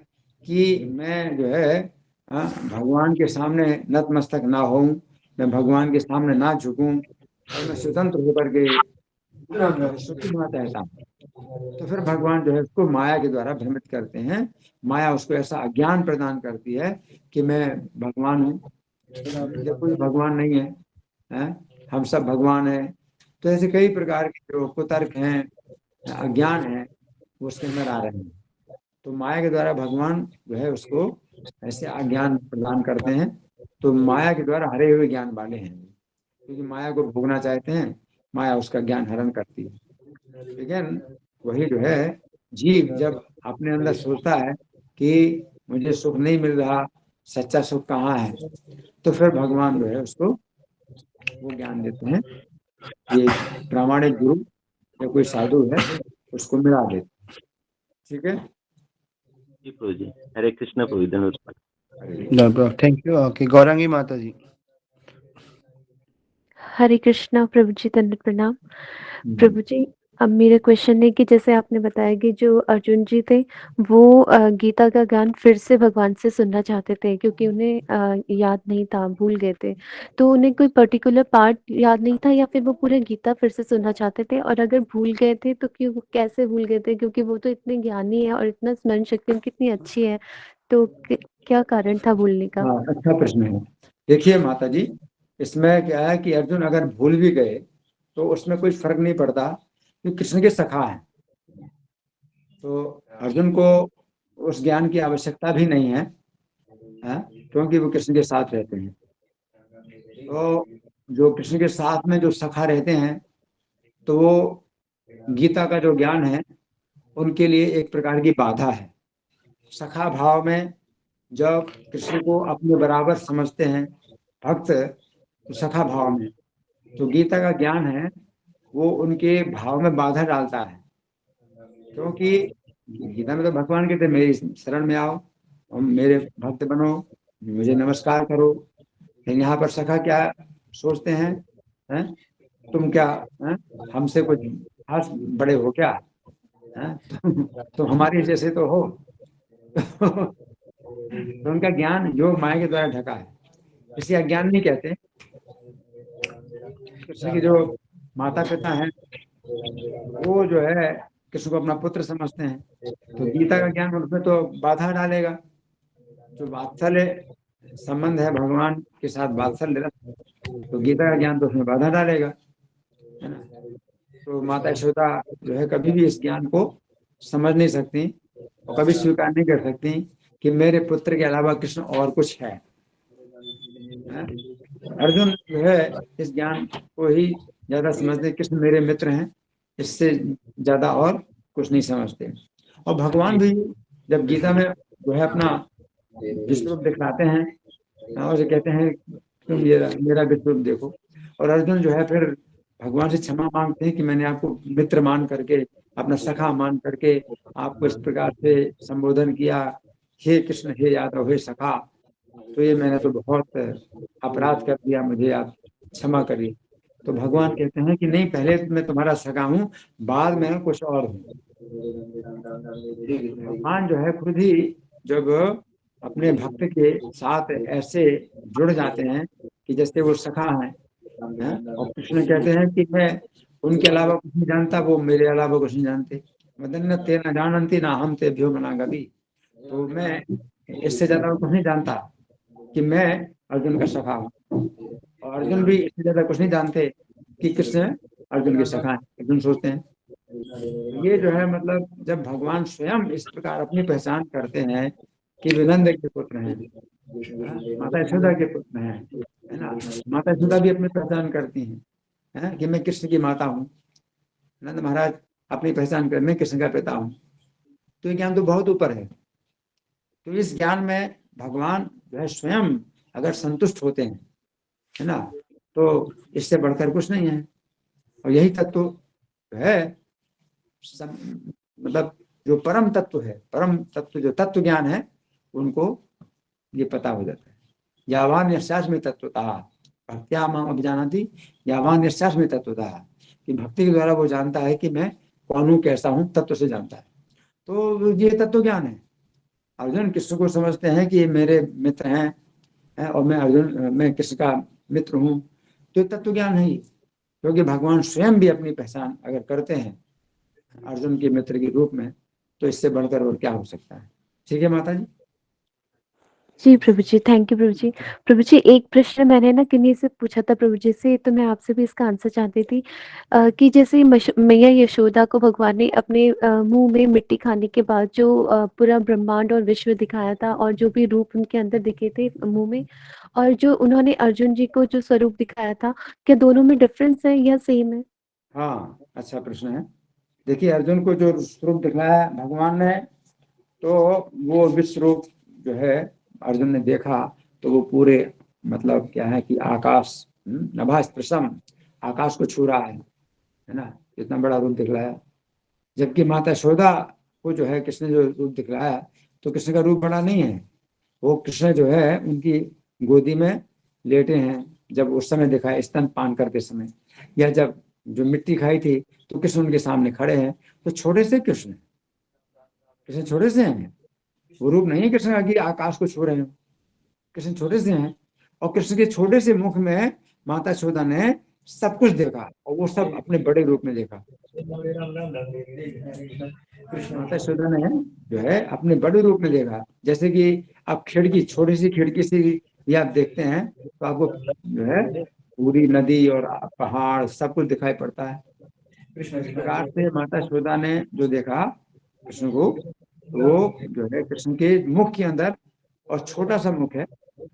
कि मैं जो है भगवान के सामने नतमस्तक ना होऊं, मैं भगवान के सामने ना झुकूं, और मैं स्वतंत्र होकर के सुखी होना चाहता हूँ। तो फिर भगवान जो है उसको माया के द्वारा भ्रमित करते हैं। माया उसको ऐसा अज्ञान प्रदान करती है कि मैं भगवान हूँ, जब कोई भगवान नहीं है, हम सब भगवान है। तो ऐसे कई प्रकार के जो कुतर्क हैं, अज्ञान है, वो उसके अंदर आ रहे हैं। तो माया के द्वारा भगवान जो है उसको ऐसे अज्ञान प्रदान करते हैं। तो माया के द्वारा हरे हुए ज्ञान वाले हैं, क्योंकि माया को भोगना चाहते हैं, माया उसका ज्ञान हरण करती है। लेकिन वही जो है जीव जब अपने अंदर सोचता है कि मुझे सुख नहीं मिल रहा, सच्चा सुख कहाँ है, तो फिर भगवान जो है उसको वो ज्ञान देते हैं। ये प्रामाणिक गुरु या कोई साधु है, उसको मिला देते हैं। ठीक है, जी प्रभु जी, हरे कृष्णा प्रभु, धन्यवाद। Thank you. ओके, गौरांगी माता जी। हरे कृष्णा प्रभु जी, दंडवत प्रणाम। प्रभु जी, अब मेरा क्वेश्चन है कि जैसे आपने बताया कि जो अर्जुन जी थे, वो गीता का ज्ञान फिर से भगवान से सुनना चाहते थे, क्योंकि उन्हें याद नहीं था, भूल गए थे। तो उन्हें कोई पर्टिकुलर पार्ट याद नहीं था, या फिर वो पूरा गीता फिर से सुनना चाहते थे? और अगर भूल गए थे तो क्यों, कैसे भूल गए थे? क्योंकि वो तो इतने ज्ञानी है और इतना स्मरण शक्ति उनकी इतनी अच्छी है, तो क्या कारण था भूलने का? हाँ, अच्छा प्रश्न है। देखिए माता जी, इसमें क्या है कि अर्जुन अगर भूल भी गए तो उसमें कोई फर्क नहीं पड़ता, क्योंकि कृष्ण के सखा है। तो अर्जुन को उस ज्ञान की आवश्यकता भी नहीं है, क्योंकि वो कृष्ण के साथ रहते हैं। तो जो कृष्ण के साथ में जो सखा रहते हैं, तो वो गीता का जो ज्ञान है उनके लिए एक प्रकार की बाधा है। सखा भाव में जब कृष्ण को अपने बराबर समझते हैं भक्त, तो सखा भाव में तो गीता का ज्ञान है वो उनके भाव में बाधा डालता है। क्योंकि गीता में तो भगवान कहते हैं मेरी शरण में आओ और मेरे भक्त बनो, मुझे नमस्कार करो। लेकिन यहाँ पर सखा क्या सोचते हैं, तुम क्या हैं? हमसे कुछ खास बड़े हो क्या हैं? तुम हमारे जैसे तो हो। तो उनका ज्ञान योग माया के द्वारा ढका है, इसे अज्ञान नहीं कहते। कृष्ण के जो माता पिता हैं वो जो है कृष्ण को अपना पुत्र समझते हैं, तो गीता का ज्ञान उनमें तो बाधा डालेगा। जो वात्सल्य संबंध है भगवान के साथ, वात्सल्य रस, तो गीता का ज्ञान तो उसमें बाधा डालेगा, है ना। तो माता यशोदा जो है कभी भी इस ज्ञान को समझ नहीं सकती और कभी स्वीकार नहीं कर सकती कि मेरे पुत्र के अलावा कृष्ण और कुछ है। अर्जुन जो है इस ज्ञान को ही ज्यादा समझते, कृष्ण मेरे मित्र हैं, इससे ज्यादा और कुछ नहीं समझते। और भगवान भी जब गीता में जो है अपना विश्वरूप दिखलाते हैं और ये कहते हैं तुम मेरा विश्वरूप देखो, और अर्जुन जो है फिर भगवान से क्षमा मांगते हैं कि मैंने आपको मित्र मान करके, अपना सखा मान करके आपको इस प्रकार से संबोधन किया, हे कृष्ण हे यादव हे सखा, तो ये मैंने तो बहुत अपराध कर दिया, मुझे आप क्षमा करिए। तो भगवान कहते हैं कि नहीं, पहले मैं तुम्हारा सगा हूँ, बाद में कुछ और हूँ। भगवान जो है खुद ही जब अपने भक्त के साथ ऐसे जुड़ जाते हैं कि जैसे वो सखा हैं, और कृष्ण कहते हैं कि मैं उनके अलावा कुछ नहीं जानता, वो मेरे अलावा कुछ नहीं जानते। मदन ते न जानती ना हम ते भ्यो मना गभी, तो मैं इससे ज्यादा कुछ नहीं जानता कि मैं अर्जुन का सखा हूँ, और अर्जुन भी इससे ज्यादा कुछ नहीं जानते कि कृष्ण अर्जुन के सखा हैं। अर्जुन सोचते हैं ये जो है मतलब जब भगवान स्वयं इस प्रकार अपनी पहचान करते हैं कि वे नंद के पुत्र हैं, माता यशोदा के पुत्र हैं, है ना। माता यशोदा भी अपनी पहचान करती हैं, है कि मैं कृष्ण की माता हूँ। नंद महाराज अपनी पहचान कर, मैं कृष्ण का पिता हूँ। तो ये ज्ञान तो बहुत ऊपर है। तो इस ज्ञान में भगवान जो है स्वयं अगर संतुष्ट होते हैं, है ना, तो इससे बढ़कर कुछ नहीं है। और यही तत्व है मतलब जो परम तत्व है, परम तत्व जो तत्व ज्ञान है, उनको ये पता हो जाता है। यावान यस्यास्मि तत्वतः भक्त्या माम अभिजानाति यावान यस्यास्मि तत्वतः, कि भक्ति के द्वारा वो जानता है कि मैं कौन हूँ, कैसा हूँ, तत्व से जानता है। तो ये तत्व ज्ञान है। अर्जुन कृष्ण को समझते हैं कि ये मेरे मित्र हैं और मैं कृष्ण का मित्र हूँ, तो तत्व ज्ञान है, क्योंकि भगवान स्वयं भी अपनी पहचान अगर करते हैं अर्जुन के मित्र के रूप में, तो इससे बढ़कर और क्या हो सकता है। ठीक है माता जी। जी प्रभु जी, थैंक यू प्रभु जी। प्रभु जी, एक प्रश्न मैंने ना किन्हीं से पूछा था प्रभु जी से, तो मैं आपसे भी इसका आंसर चाहती थी कि जैसे मैया यशोदा को भगवान ने अपने मुंह में मिट्टी खाने के बाद जो पूरा ब्रह्मांड और विश्व दिखाया था, और जो भी रूप उनके अंदर दिखे थे मुंह में, और जो उन्होंने अर्जुन जी को जो स्वरूप दिखाया था, क्या दोनों में डिफरेंस है या सेम है? हाँ, अच्छा प्रश्न है। देखिए, अर्जुन को जो स्वरूप दिखाया भगवान ने, तो वो विश्व रूप जो है अर्जुन ने देखा, तो वो पूरे मतलब क्या है कि आकाश नभा स्पृशम, आकाश को छू रहा है ना, इतना बड़ा रूप दिखलाया। जबकि माता यशोदा को जो है कृष्ण जो रूप दिखलाया, तो कृष्ण का रूप बड़ा नहीं है। वो कृष्ण जो है उनकी गोदी में लेटे हैं, जब उस समय दिखाया स्तन पान करते समय, या जब जो मिट्टी खाई थी तो कृष्ण उनके सामने खड़े हैं। तो छोटे से कृष्ण, कृष्ण छोटे से हैं, वो रूप नहीं है कृष्ण का कि आकाश को छू रहे हैं। कृष्ण छोटे से हैं, और कृष्ण के छोटे से मुख में माता यशोदा ने सब कुछ देखा, और वो सब अपने बड़े रूप में देखा। माता यशोदा ने जो है अपने बड़े रूप में देखा। जैसे कि आप खिड़की, छोटी सी खिड़की से भी आप देखते हैं तो आपको जो है पूरी नदी और पहाड़ सब कुछ दिखाई पड़ता है। इस प्रकार से माता यशोदा ने जो देखा कृष्ण को, वो जो है कृष्ण के मुख के अंदर, और छोटा सा मुख है,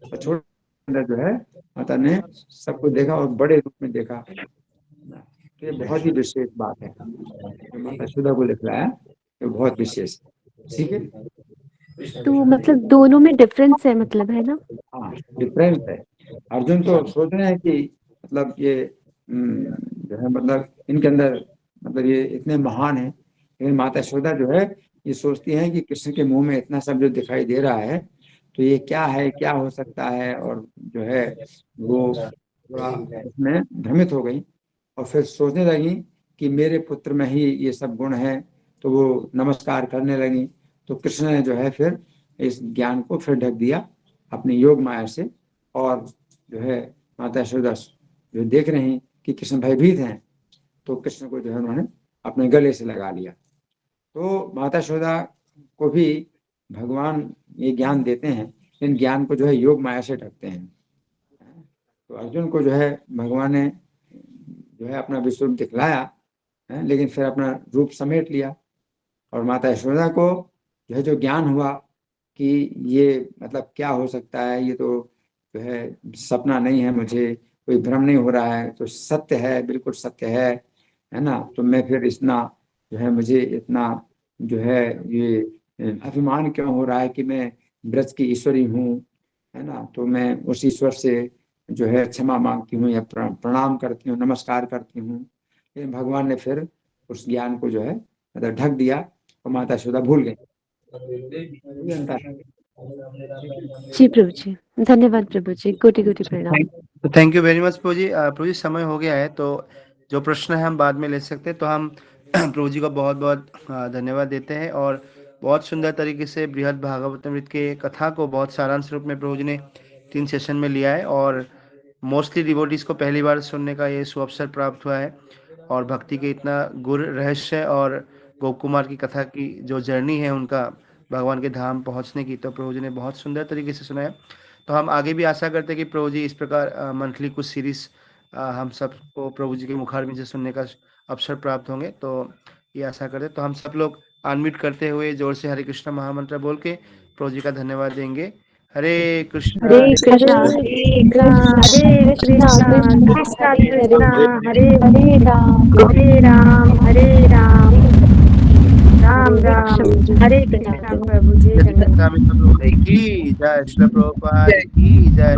और छोटे अंदर जो है माता ने सब कुछ देखा और बड़े रूप में देखा। तो ये बहुत ही विशेष बात है जो माता यशोदा को दिखलाया, ये बहुत विशेष। ठीक है, तो मतलब दोनों में डिफरेंस है, मतलब, है ना? हाँ डिफरेंस है। अर्जुन तो सोच रहे हैं कि मतलब ये जो है मतलब इनके अंदर मतलब ये इतने महान है, लेकिन माता यशोदा जो है ये सोचती हैं कि कृष्ण के मुंह में इतना सब जो दिखाई दे रहा है, तो ये क्या है, क्या हो सकता है, और जो है वो थोड़ा इसमें भ्रमित हो गई, और फिर सोचने लगी कि मेरे पुत्र में ही ये सब गुण है, तो वो नमस्कार करने लगी। तो कृष्ण ने जो है फिर इस ज्ञान को फिर ढक दिया अपनी योग माया से, और जो है माता यशोदा जो देख रहे हैं कि कृष्ण भयभीत हैं, तो कृष्ण को जो है उन्होंने अपने गले से लगा लिया। तो माता यशोदा को भी भगवान ये ज्ञान देते हैं, इन ज्ञान को जो है योग माया से ढकते हैं। तो अर्जुन को जो है भगवान ने जो है अपना विश्व रूप दिखलाया है, लेकिन फिर अपना रूप समेट लिया। और माता यशोदा को जो है जो ज्ञान हुआ कि ये मतलब क्या हो सकता है, ये तो जो है सपना नहीं है, मुझे कोई भ्रम नहीं हो रहा है, तो सत्य है, बिल्कुल सत्य है ना। तो मैं फिर इतना जो है मुझे इतना जो है ये अभिमान क्यों हो रहा है कि मैं ब्रज की ईश्वरी हूँ, है ना। तो मैं उस ईश्वर से जो है क्षमा मांगती हूँ या प्रणाम करती हूँ, नमस्कार करती हूँ। लेकिन भगवान ने फिर उस ज्ञान को जो है मतलब ढक दिया और माता यशोदा भूल गई। जी प्रभु जी, धन्यवाद प्रभु जी, कोटि-कोटि प्रणाम। थैंक यू वेरी मच प्रभु जी। प्रभु जी समय हो गया है, तो जो प्रश्न है हम बाद में ले सकते हैं। तो हम प्रभु जी को बहुत बहुत धन्यवाद देते हैं, और बहुत सुंदर तरीके से बृहद भागवतामृत के कथा को बहुत सारांश रूप में प्रभु जी ने 3 सेशन में लिया है, और मोस्टली डिवोटीज को पहली बार सुनने का ये सुअवसर प्राप्त हुआ है। और भक्ति के इतना गुर रहस्य और गोप कुमार की कथा की जो जर्नी है उनका भगवान के धाम पहुंचने की, तो प्रभु जी ने बहुत सुंदर तरीके से सुनाया। तो हम आगे भी आशा करते हैं कि प्रभु जी इस प्रकार मंथली कुछ सीरीज हम सबको प्रभु जी के मुखारबिंद से सुनने का अवसर प्राप्त होंगे। तो ये आशा करते हैं। तो हम सब लोग अनम्यूट करते हुए जोर से हरे कृष्णा महामंत्र बोल के प्रभु जी का धन्यवाद देंगे। हरे कृष्णा हरे कृष्णा हरे कृष्णा कृष्णा कृष्णा हरे हरे राम हरे राम राम राम हरे कृष्ण कृष्णा। प्रभु जी की जय, श्रील प्रभुपाद की जय।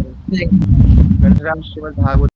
गणराम श्रीमद् भागवत